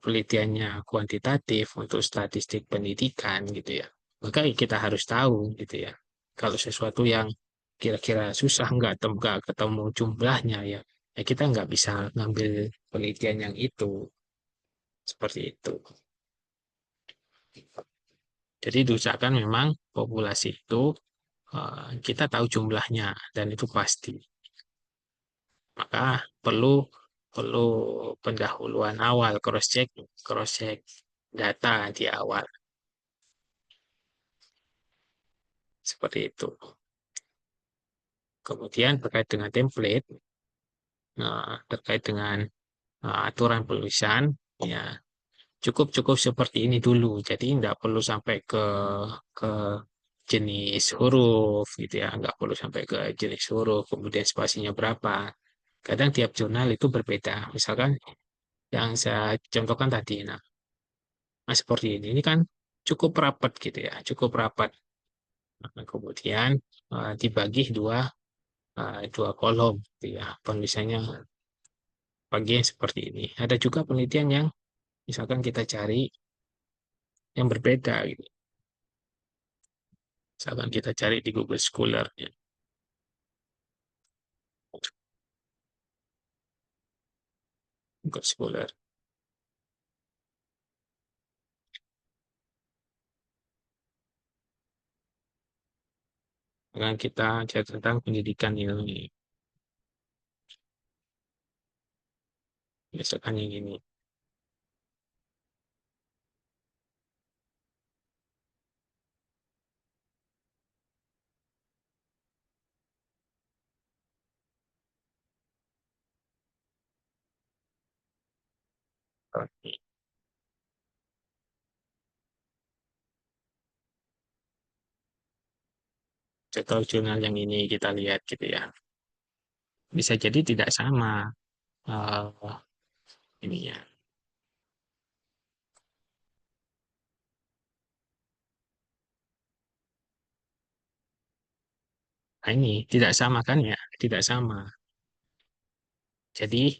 penelitiannya kuantitatif untuk statistik pendidikan gitu ya, maka kita harus tahu gitu ya. Kalau sesuatu yang kira-kira susah nggak ketemu jumlahnya ya, ya kita nggak bisa ngambil penelitian yang itu seperti itu. Jadi diusahakan memang populasi itu kita tahu jumlahnya dan itu pasti. Maka perlu perlu pendahuluan awal cross check data di awal seperti itu. Kemudian terkait dengan template, terkait dengan aturan penulisan, ya cukup seperti ini dulu. Jadi tidak perlu sampai ke jenis huruf gitu ya, nggak perlu sampai ke jenis huruf, kemudian spasinya berapa. Kadang tiap jurnal itu berbeda. Misalkan yang saya contohkan tadi, seperti ini kan cukup rapat gitu ya, cukup rapat. Nah, kemudian dibagi dua kolom gitu ya, penulisannya bagian seperti ini. Ada juga penelitian yang misalkan kita cari yang berbeda gitu. Misalkan kita cari di Google Scholar ya. Google Scholar. Misalkan kita cari tentang pendidikan ini. Misalkan yang ini. Oke. Contoh jurnal yang ini kita lihat gitu ya. Bisa jadi tidak sama ini ya. Nah, ini tidak sama kan ya? Tidak sama. Jadi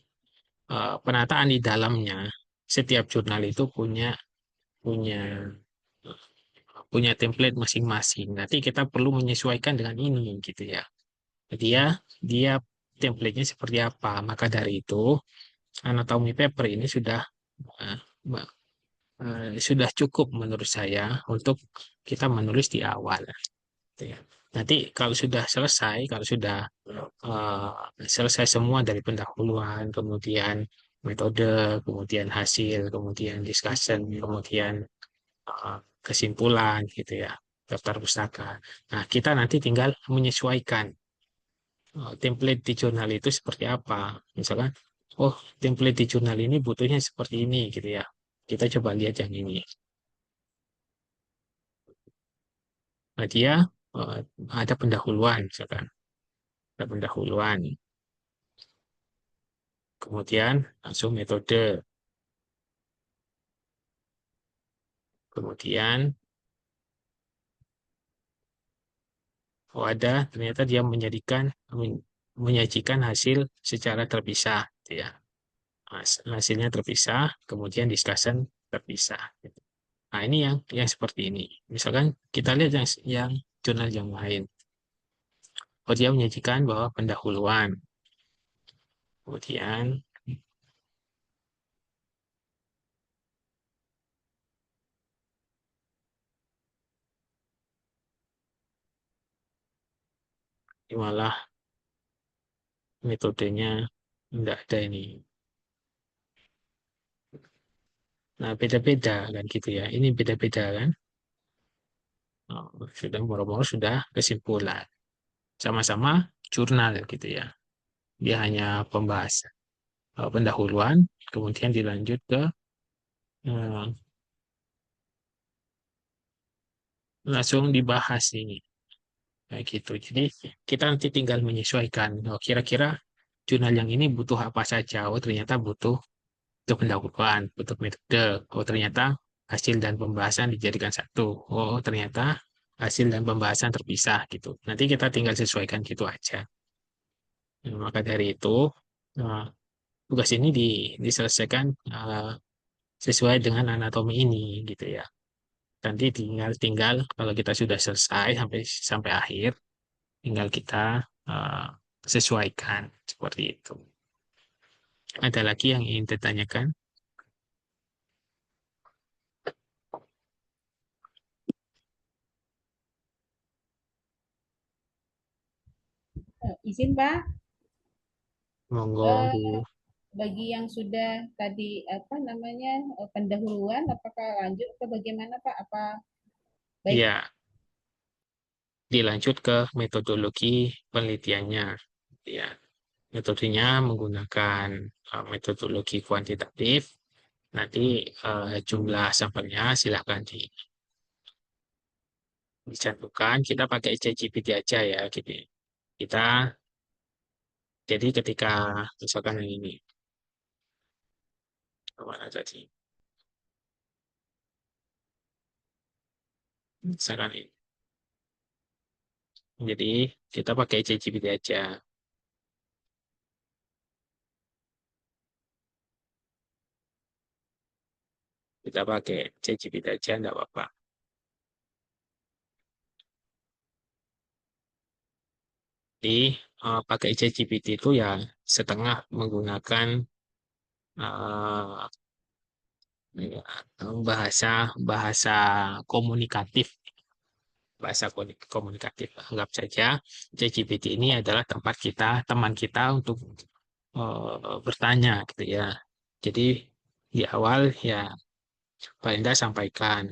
penataan di dalamnya setiap jurnal itu punya punya template masing-masing. Nanti kita perlu menyesuaikan dengan ini gitu ya. Dia template-nya seperti apa. Maka dari itu anatomi paper ini sudah sudah cukup menurut saya untuk kita menulis di awal. Gitu ya. Nanti kalau sudah selesai, kalau sudah selesai semua dari pendahuluan, kemudian metode, kemudian hasil, kemudian discussion, kemudian kesimpulan, gitu ya, daftar pustaka. Nah, kita nanti tinggal menyesuaikan template di jurnal itu seperti apa. Misalkan, oh, template di jurnal ini butuhnya seperti ini, gitu ya. Kita coba lihat yang ini. Nah, dia ada pendahuluan, misalkan. Ada pendahuluan. Kemudian langsung metode. Kemudian, oh ada, ternyata dia menyajikan hasil secara terpisah. Gitu ya. Hasilnya terpisah, kemudian discussion terpisah. Gitu. Nah, ini yang seperti ini. Misalkan kita lihat yang jurnal yang lain. Oh, dia menyajikan bahwa pendahuluan. Kemudian ini malah metodenya enggak ada ini. Nah, beda-beda kan gitu ya. Ini beda-beda kan. Oh, sudah moro-moro sudah kesimpulan. Sama-sama jurnal gitu ya. Dia hanya pembahasan pendahuluan, kemudian dilanjut ke eh, langsung dibahas ini. Kayak gitu. Jadi kita nanti tinggal menyesuaikan. Oh, kira-kira jurnal yang ini butuh apa saja. Oh, ternyata butuh untuk pendahuluan, butuh metode. Oh, ternyata hasil dan pembahasan dijadikan satu. Oh, ternyata hasil dan pembahasan terpisah gitu. Nanti kita tinggal sesuaikan gitu aja. Nah, maka dari itu, eh, tugas ini diselesaikan sesuai dengan anatomi ini gitu ya. Nanti tinggal kalau kita sudah selesai sampai sampai akhir, tinggal kita eh, sesuaikan seperti itu. Ada lagi yang ingin ditanyakan? Izin Pak, Monggo, Bu. bagi yang sudah tadi apa namanya pendahuluan, apakah lanjut ke bagaimana Pak? Apa baik? Ya, dilanjut ke metodologi penelitiannya. Ya, metodenya menggunakan metodologi kuantitatif. Nanti jumlah sampelnya silakan dicantumkan. Kita pakai ChatGPT aja ya. Gitu. Kita jadi ketika misalkan yang ini, mana tadi? Misalkan ini. Jadi kita pakai ChatGPT aja. Kita pakai ChatGPT aja, enggak apa-apa. Jadi pakai ChatGPT itu ya setengah menggunakan ya, bahasa bahasa komunikatif, bahasa komunikatif. Anggap saja ChatGPT ini adalah tempat kita, teman kita untuk bertanya gitu ya. Jadi di awal ya Pak Indah sampaikan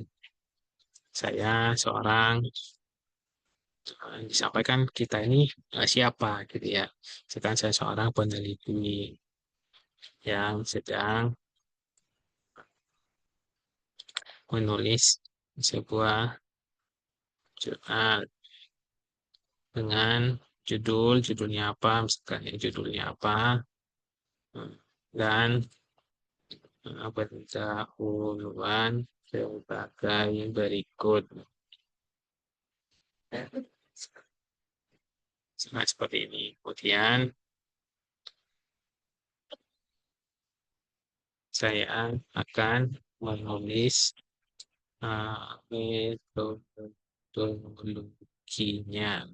saya seorang disampaikan kita ini siapa gitu ya. Sedang saya seorang peneliti yang sedang menulis sebuah jurnal dengan judulnya apa, misalkan ya, judulnya apa, dan pendahuluan sebagai berikut. Nah, seperti ini. Kemudian saya akan menulis metodologinya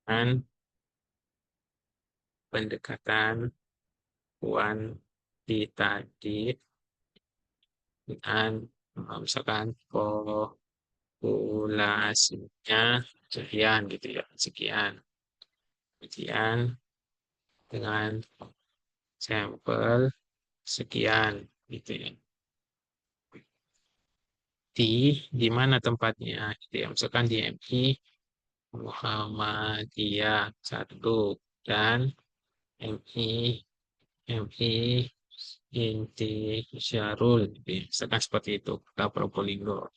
dan pendekatan kuantitatif dengan Misalkan populasinya sekian gitu ya, sekian. Kemudian dengan sampel sekian gitu ya. Di mana tempatnya gitu ya. Misalkan di MI Muhammadiyah 1 dan MI Inti Syarul gitu ya. Misalkan seperti itu kita Probolinggo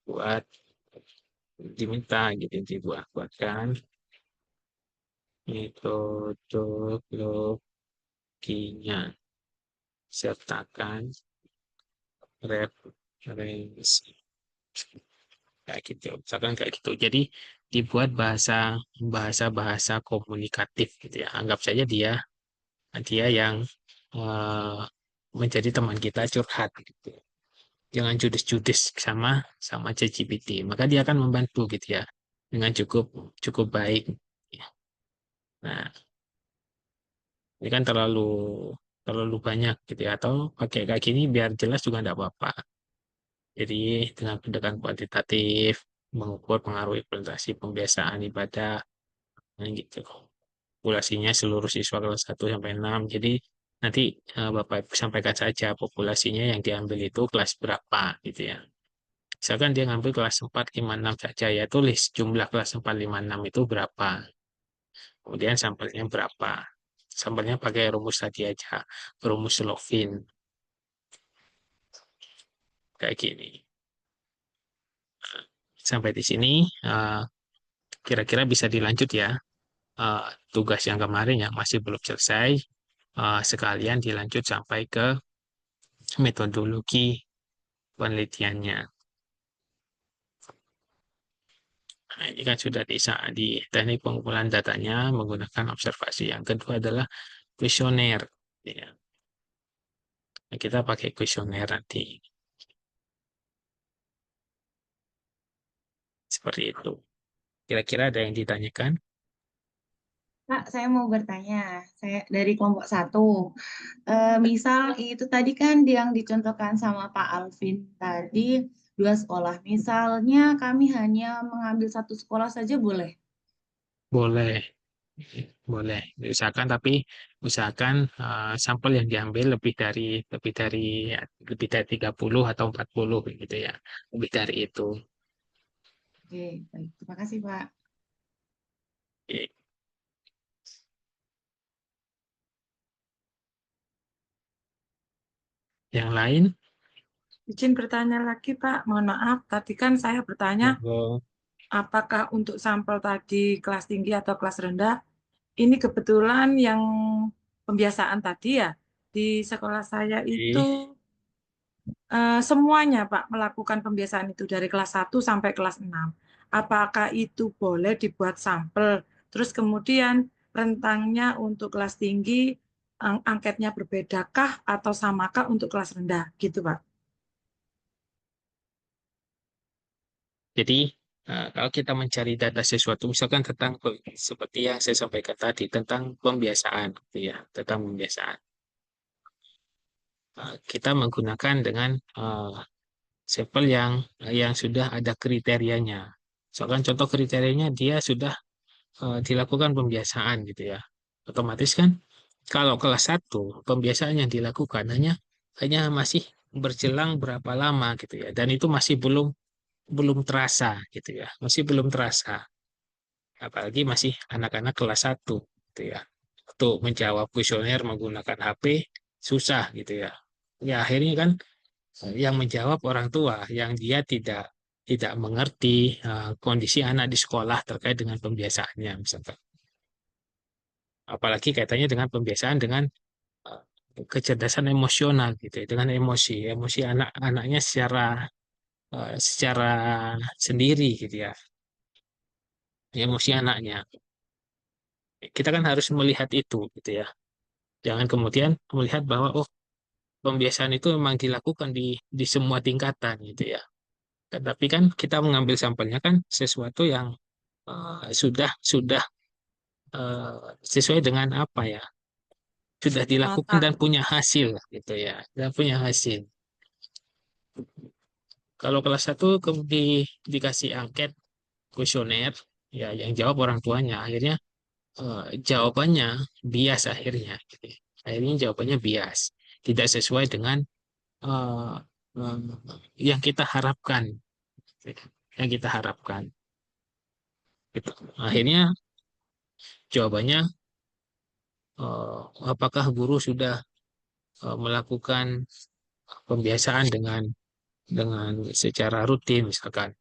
buat diminta gitu dibuatkan metodologinya sertakan referensi kayak gitu misalkan kayak gitu jadi dibuat bahasa komunikatif gitu ya anggap saja dia yang eh, menjadi teman kita curhat gitu jangan judes-judes sama ChatGPT maka dia akan membantu gitu ya dengan cukup cukup baik. Nah, ini kan terlalu banyak gitu ya. Atau pakai kayak gini biar jelas juga enggak apa-apa. Jadi dengan pendekatan kuantitatif, mengukur pengaruh implementasi pembiasaan ibadah, nah gitu. Populasinya seluruh siswa kelas 1 sampai 6. Jadi nanti Bapak Ibu sampaikan saja populasinya yang diambil itu kelas berapa gitu ya. Misalkan dia ngambil kelas 4, 5, 6 saja, ya tulis jumlah kelas 4, 5, 6 itu berapa. Kemudian sampelnya berapa. Sampelnya pakai rumus tadi aja, rumus Lovin. Kayak gini. Sampai di sini, kira-kira bisa dilanjut ya. Tugas yang kemarin yang masih belum selesai, sekalian dilanjut sampai ke metodologi penelitiannya. Nah, ini kan sudah di teknik pengumpulan datanya menggunakan observasi. Yang kedua adalah kuesioner. Ya. Nah, kita pakai kuesioner nanti. Seperti itu. Kira-kira ada yang ditanyakan? Kak, saya mau bertanya. Saya dari kelompok 1. Misal itu tadi kan yang dicontohkan sama Pak Alvin tadi 2 sekolah. Misalnya kami hanya mengambil 1 sekolah saja boleh? Boleh. Boleh. Usahakan sampel yang diambil lebih dari 30 atau 40 gitu ya. Lebih dari itu. Oke, baik. Terima kasih, Pak. Oke. Yang lain? Izin bertanya lagi, Pak. Mohon maaf, tadi kan saya bertanya Monggo. apakah untuk sampel tadi kelas tinggi atau kelas rendah, ini kebetulan yang pembiasaan tadi ya, di sekolah saya itu semuanya Pak melakukan pembiasaan itu dari kelas 1 sampai kelas 6. Apakah itu boleh dibuat sampel? Terus kemudian rentangnya untuk kelas tinggi, angketnya berbedakah atau samakah untuk kelas rendah? Gitu Pak. Jadi kalau kita mencari data sesuatu, misalkan tentang seperti yang saya sampaikan tadi tentang pembiasaan, gitu ya, tentang pembiasaan. Kita menggunakan dengan sampel yang sudah ada kriterianya. Misalkan contoh kriterianya dia sudah dilakukan pembiasaan gitu ya. Otomatis kan kalau kelas 1 pembiasaan yang dilakukan hanya masih berjelang berapa lama gitu ya. Dan itu masih belum terasa gitu ya. Masih belum terasa. Apalagi masih anak-anak kelas 1 gitu ya. Untuk menjawab kuesioner menggunakan HP susah gitu ya. Ya akhirnya kan yang menjawab orang tua yang dia tidak mengerti kondisi anak di sekolah terkait dengan pembiasaannya misalkan. Apalagi kaitannya dengan pembiasaan dengan uh, kecerdasan emosional gitu ya, dengan emosi anak-anaknya secara sendiri gitu ya, emosi anaknya. Kita kan harus melihat itu gitu ya. Jangan kemudian melihat bahwa oh pembiasaan itu memang dilakukan di semua tingkatan gitu ya. Tetapi kan kita mengambil sampelnya kan sesuatu yang sudah sesuai dengan apa ya? sudah dilakukan Mata. dan punya hasil gitu ya, dan punya hasil. Kalau kelas 1 dikasih angket kuesioner, ya yang jawab orang tuanya, akhirnya jawabannya bias akhirnya, gitu ya. Akhirnya jawabannya bias, tidak sesuai dengan eh, eh, yang kita harapkan, yang kita harapkan. Gitu. Akhirnya jawabannya, apakah guru sudah melakukan pembiasaan dengan secara rutin, misalkan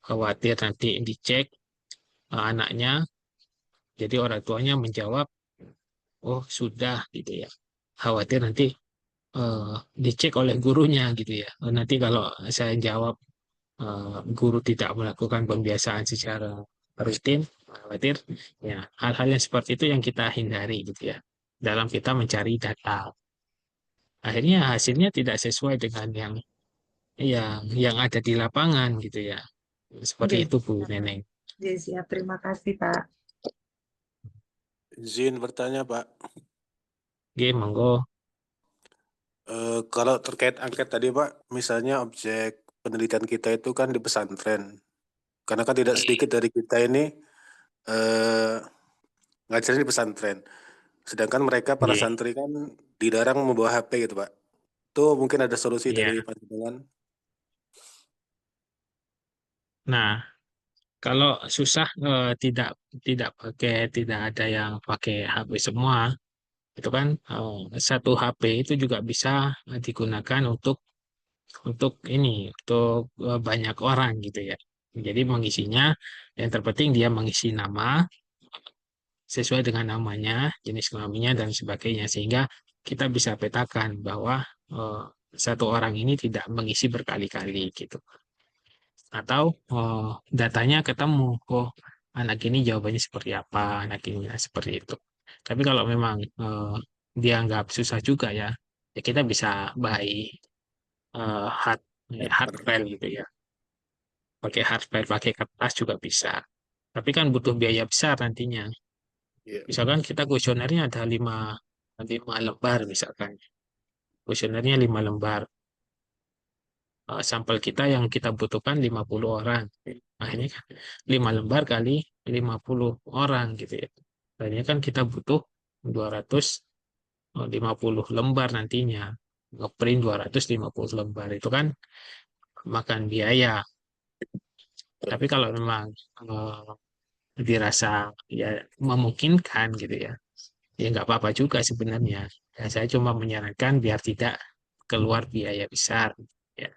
khawatir nanti dicek anaknya, jadi orang tuanya menjawab, oh sudah gitu ya. Khawatir nanti dicek oleh gurunya gitu ya. Nanti kalau saya jawab guru tidak melakukan pembiasaan secara rutin, khawatir ya hal-hal yang seperti itu yang kita hindari gitu ya. Dalam kita mencari data. Akhirnya hasilnya tidak sesuai dengan yang ada di lapangan gitu ya. Seperti Oke. itu Bu Neneng. Oke, siap. Terima kasih, Pak. Izin bertanya, Pak. Oke, monggo. Kalau terkait angket tadi, Pak, misalnya objek penelitian kita itu kan di pesantren. Karena kan tidak sedikit dari kita ini eh, ngajarin di pesantren. Sedangkan mereka para Oke. santri kan dilarang membawa HP gitu, Pak. Itu mungkin ada solusi Iya. dari panjenengan. Nah, kalau susah tidak ada yang pakai HP semua, itu kan satu HP itu juga bisa digunakan untuk banyak orang gitu ya. Jadi mengisinya yang terpenting dia mengisi nama sesuai dengan namanya, jenis kelaminnya dan sebagainya sehingga kita bisa petakan bahwa eh, satu orang ini tidak mengisi berkali-kali gitu. Atau datanya ketemu, oh anak ini jawabannya seperti apa, anak ini seperti itu. Tapi kalau memang dianggap susah juga ya, ya kita bisa buy hard hard file gitu ya. Pakai hard file, pakai kertas juga bisa. Tapi kan butuh biaya besar nantinya. Iya. Misalkan kita kuesionernya ada lima lembar misalkan. Kuesionernya 5 lembar. Sampel kita yang kita butuhkan 50 orang. Nah, ini kan 5 lembar kali 50 orang gitu ya. Akhirnya kan kita butuh 250 lembar nantinya. Ngeprint 250 lembar itu kan makan biaya. Tapi kalau memang dirasa ya memungkinkan gitu ya, ya nggak apa-apa juga sebenarnya. Ya, saya cuma menyarankan biar tidak keluar biaya besar. Ya,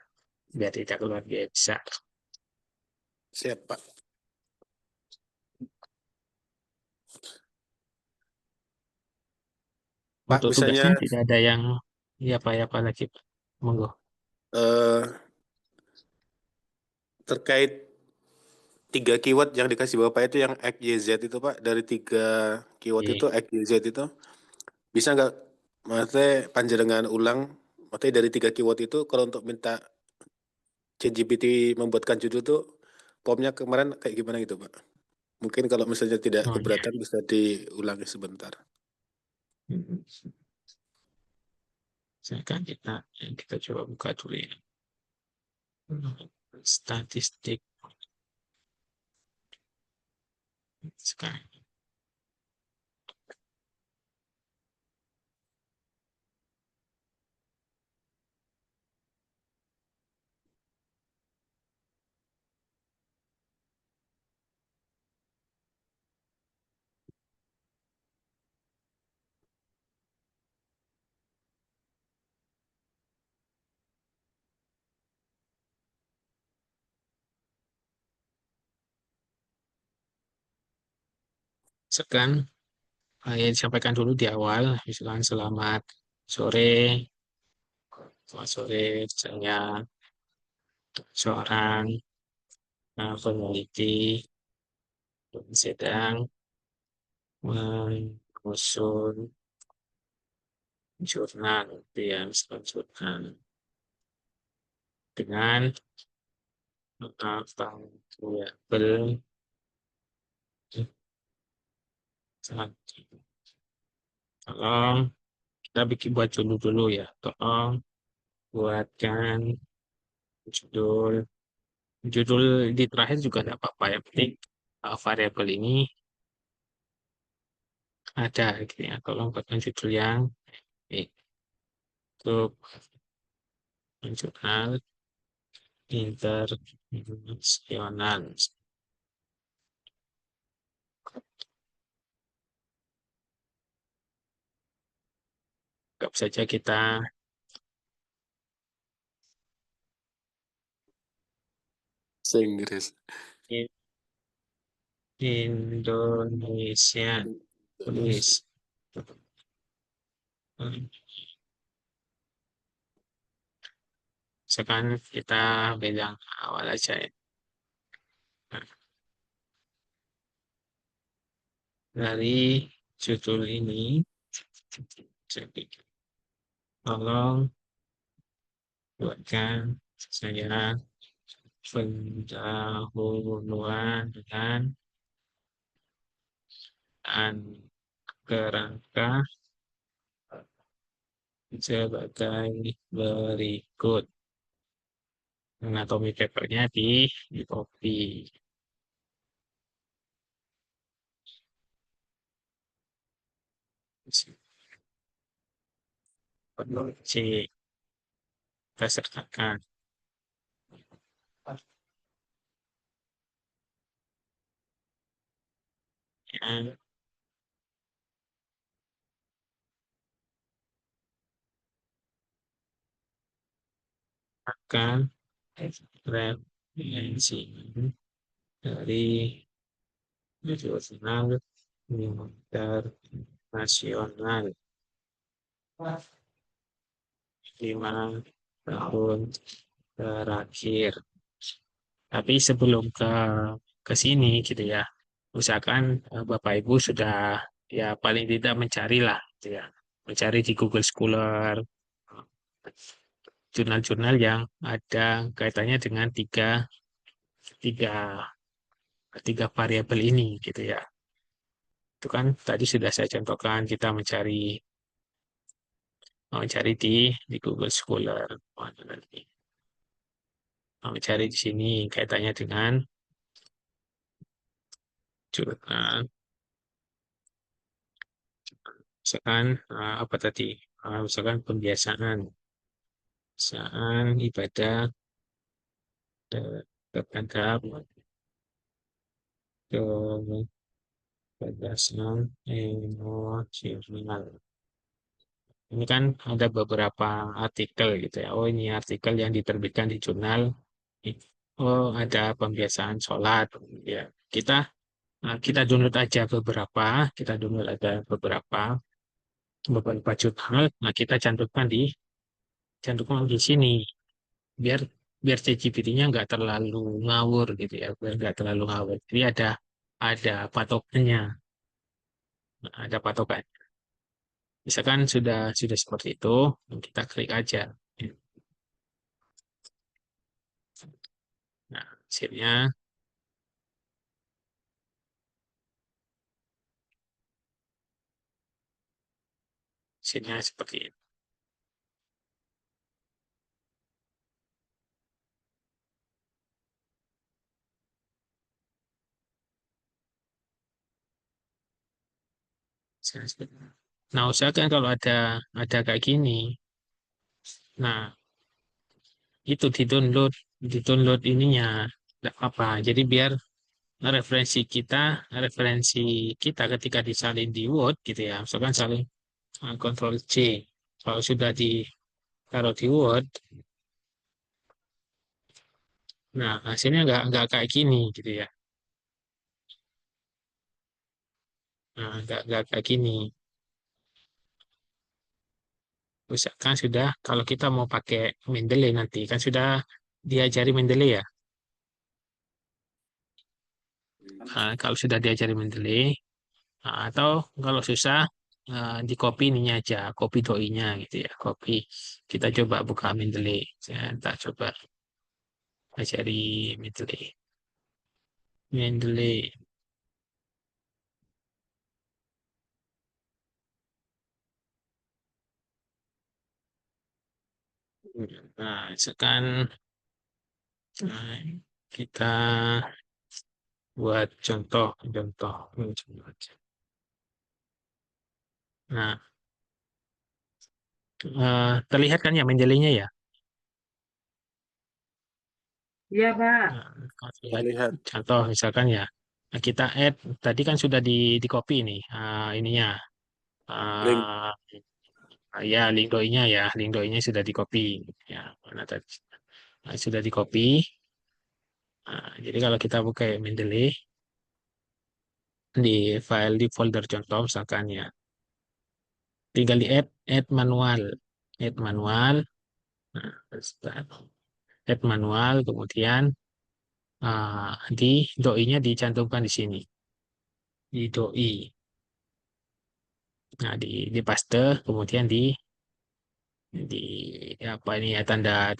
biar tidak keluar biaya besar. Siap, Pak. Pak, Untuk misalnya tugasnya tidak ada yang ya apa lagi, Pak. Monggo. eh, terkait 3 keyword yang dikasih Bapak itu yang X, Y, Z itu, Pak. Dari 3 keyword Oke. itu, X, Y, Z itu, bisa nggak, maksudnya panjenengan ulang, maksudnya dari 3 keyword itu, kalau untuk minta ChatGPT membuatkan judul tuh, formnya kemarin kayak gimana gitu, Pak? Mungkin kalau misalnya tidak Oh ya. keberatan bisa diulangi sebentar. Misalkan kita coba buka dulu ya. Statistik sekarang. Sekarang yang disampaikan dulu di awal, misalkan selamat sore, saya seorang peneliti sedang mengusung jurnal, gitu ya, misalkan jurnal dengan variabel Tolong kita buat judul dulu ya. Tolong buatkan judul. Judul di terakhir juga tidak apa-apa. Yang penting variabel ini ada gitu ya. Tolong buatkan judul yang baik. Untuk jurnal internasional. Anggap saja kita Inggris. Indonesia tulis. Misalkan kita pegang awal aja ya. Dari judul ini, jadi tolong buatkan saya pendahuluan dengan kerangka sebagai berikut. Anatomi papernya di copy. Ctrl C, kita sertakan. Ya, akan referensi dari jurnal internasional 5 tahun terakhir. Tapi sebelum ke sini gitu ya, usahakan Bapak Ibu sudah ya paling tidak mencari lah gitu ya. Mencari di Google Scholar jurnal-jurnal yang ada kaitannya dengan tiga tiga variabel ini gitu ya. Itu kan tadi sudah saya contohkan kita mencari di Google Scholar. Mencari di sini kaitannya dengan jurnal. Misalkan apa tadi? Misalkan pembiasaan ibadah terhadap kecerdasan emosional. Ini kan ada beberapa artikel gitu ya. Oh, ini artikel yang diterbitkan di jurnal. Oh, ada pembiasaan sholat. Ya, kita download aja beberapa. Kita download ada beberapa jurnal. Nah, kita cantumkan di sini biar biar ChatGPT-nya nggak terlalu ngawur gitu ya, biar nggak terlalu ngawur. Jadi ada patokannya, ada patokan. Misalkan sudah seperti itu, kita klik aja. Nah, hasilnya seperti ini. Nah, usahakan kalau ada kayak gini, nah itu di download ininya, tidak apa. Jadi biar referensi kita ketika disalin di Word gitu ya, misalkan salin Ctrl C, kalau sudah ditaruh di Word, nah hasilnya nggak kayak gini gitu ya, nah nggak kayak gini. Misalkan sudah, kalau kita mau pakai Mendeley nanti, kan sudah diajari Mendeley ya. Nah, kalau sudah diajari Mendeley, nah, atau kalau susah, di copy ininya aja, copy doi-nya gitu ya, copy. Kita coba buka Mendeley. Saya tak coba ajari Mendeley. Mendeley. Nah, misalkan kita buat contoh. Nah, terlihat kan ya Mendeley-nya ya? Iya, Pak. Nah, kalau terlihat Lihat. contoh misalkan ya, nah, kita add tadi kan sudah di copy nih ininya. Link. Ya, link doi-nya ya, link doi-nya sudah di copy ya. Mana tadi? Nah, sudah di copy. Nah, jadi kalau kita buka Mendeley di file di folder contoh misalkan ya, tinggal di add manual, add manual. Nah, add manual, kemudian di doi-nya dicantumkan di sini, di doi. Nah, di paste, kemudian di apa ini ya tanda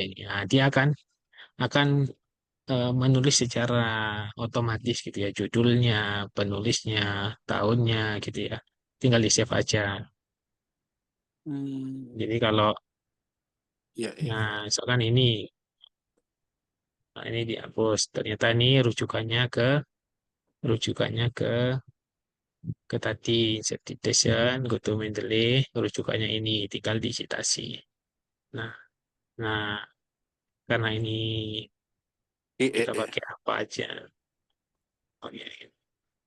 ini. Nah, dia akan menulis secara otomatis gitu ya, judulnya, penulisnya, tahunnya gitu ya. Tinggal di save aja. Jadi kalau Ya, ya. nah misalkan ini, nah ini dihapus. Ternyata ini rujukannya ke tadi citation, go to Mendeley, rujukannya ini tinggal disitasi. Nah, nah karena ini kita pakai apa aja. Oke.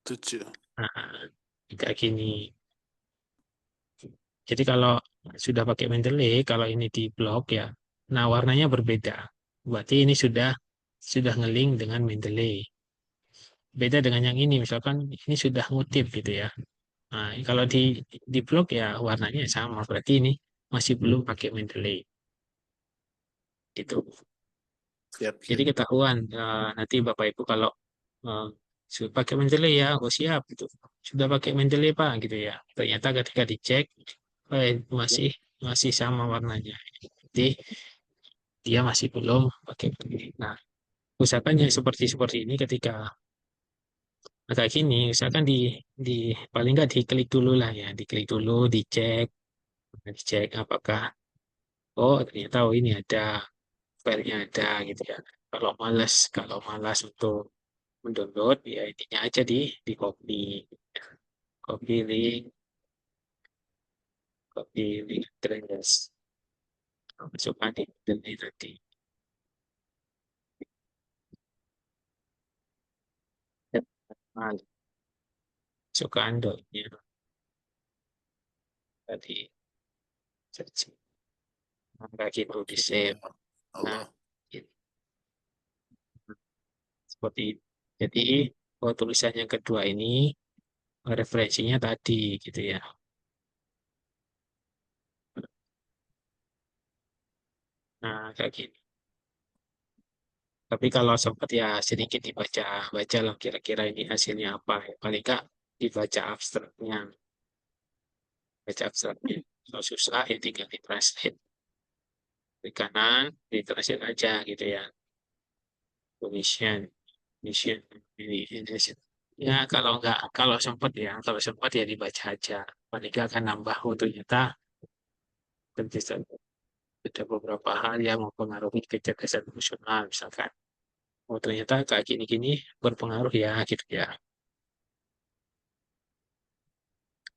7. Nah, kayak gini. Jadi kalau sudah pakai Mendeley, kalau ini di blok ya, nah warnanya berbeda. Berarti ini sudah ngelink dengan Mendeley. Beda dengan yang ini, misalkan ini sudah ngutip gitu ya. Nah, kalau di blok ya warnanya sama, berarti ini masih belum pakai Mendeley. Gitu. Siap, Jadi siap. ketahuan nanti Bapak Ibu kalau eh, sudah pakai Mendeley ya, oh siap gitu. Sudah pakai Mendeley Pak gitu ya. Ternyata ketika dicek masih masih sama warnanya. Jadi dia masih belum pakai Mendeley. Nah, usahakan yang seperti ini ketika kayak gini, misalkan di paling nggak diklik dulu lah ya, diklik dulu, dicek apakah ternyata ini ada filenya ada gitu ya. Kalau malas untuk mendownload ya intinya aja di copy link address masukkan di Mendeley tadi. Masukkan dotnya tadi searching. Maka gitu di save. Nah, Allah. gitu. Seperti itu. Jadi tulisan yang kedua ini referensinya tadi gitu ya. Nah, kayak gini. Tapi kalau sempat ya sedikit baca lah kira-kira ini hasilnya apa. Ya. Paling nggak dibaca abstraknya. Baca abstraknya. Kalau susah ya tinggal di-translate. Di kanan, di-translate aja gitu ya. Mission, ini. Ya kalau sempat ya dibaca aja. Paling nggak akan nambah ternyata ada beberapa hal yang mempengaruhi kecerdasan emosional misalkan. Oh ternyata kayak gini-gini berpengaruh ya gitu ya.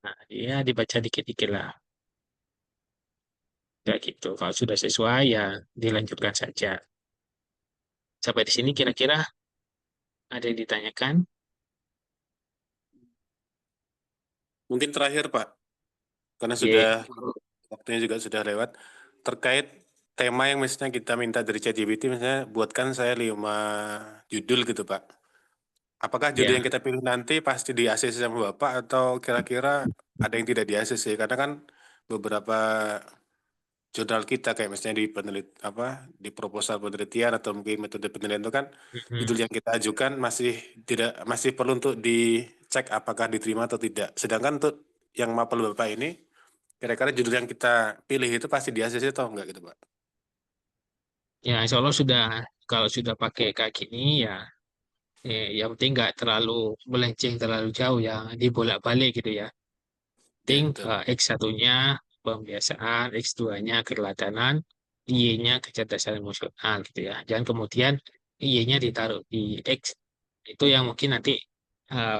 Nah, ya dibaca dikit-dikit lah. Kayak gitu. Kalau sudah sesuai ya dilanjutkan saja. Sampai di sini kira-kira ada yang ditanyakan? Mungkin terakhir, Pak. Karena Oke. sudah waktunya juga sudah lewat. Terkait tema yang misalnya kita minta dari ChatGPT, misalnya buatkan saya 5 judul gitu, Pak. Apakah judul Ya. yang kita pilih nanti pasti di ACC sama Bapak atau kira-kira ada yang tidak di ACC? Karena kan beberapa jurnal kita kayak misalnya di proposal penelitian atau mungkin metode penelitian itu kan Mhm. judul yang kita ajukan masih perlu untuk dicek apakah diterima atau tidak. Sedangkan untuk yang mapel Bapak ini kira-kira judul yang kita pilih itu pasti di ACC atau enggak gitu, Pak? Ya, insya Allah kalau sudah pakai kayak gini ya, yang penting nggak terlalu melenceng terlalu jauh ya, dibolak-balik gitu ya. Ya, Penting betul. X1-nya pembiasaan, X2-nya keteladanan, Y-nya kecerdasan emosional gitu ya. Jangan kemudian Y-nya ditaruh di X. Itu yang mungkin nanti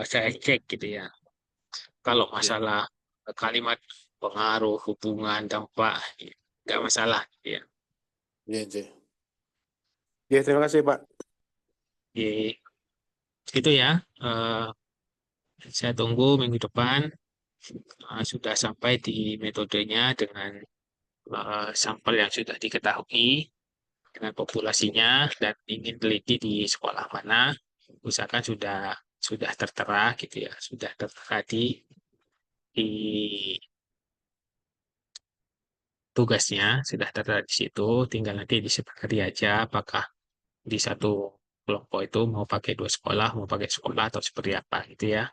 saya cek gitu ya. Kalau masalah kalimat pengaruh, hubungan, dampak, ya, nggak masalah gitu ya. Iya, iya. Ya, terima kasih, Pak. Oke, gitu ya. Eh, saya tunggu minggu depan sudah sampai di metodenya dengan sampel yang sudah diketahui dengan populasinya dan ingin teliti di sekolah mana, usahakan sudah tertera gitu ya, sudah tertera di tugasnya, sudah tertera di situ, tinggal nanti disepakati aja apakah di satu kelompok itu mau pakai dua sekolah, mau pakai sekolah atau seperti apa gitu ya.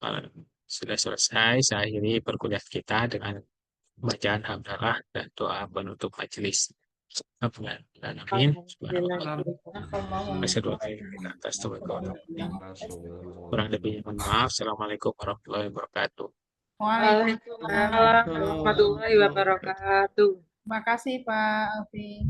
Kalau sudah selesai, saya akhiri perkuliahan kita dengan bacaan hamdalah dan doa penutup majelis. Amin. Atas kurang lebihnya mohon maaf. Assalamualaikum warahmatullahi wabarakatuh. Waalaikumsalam Waalaikumsalam warahmatullahi wabarakatuh. Terima kasih Pak Alvin.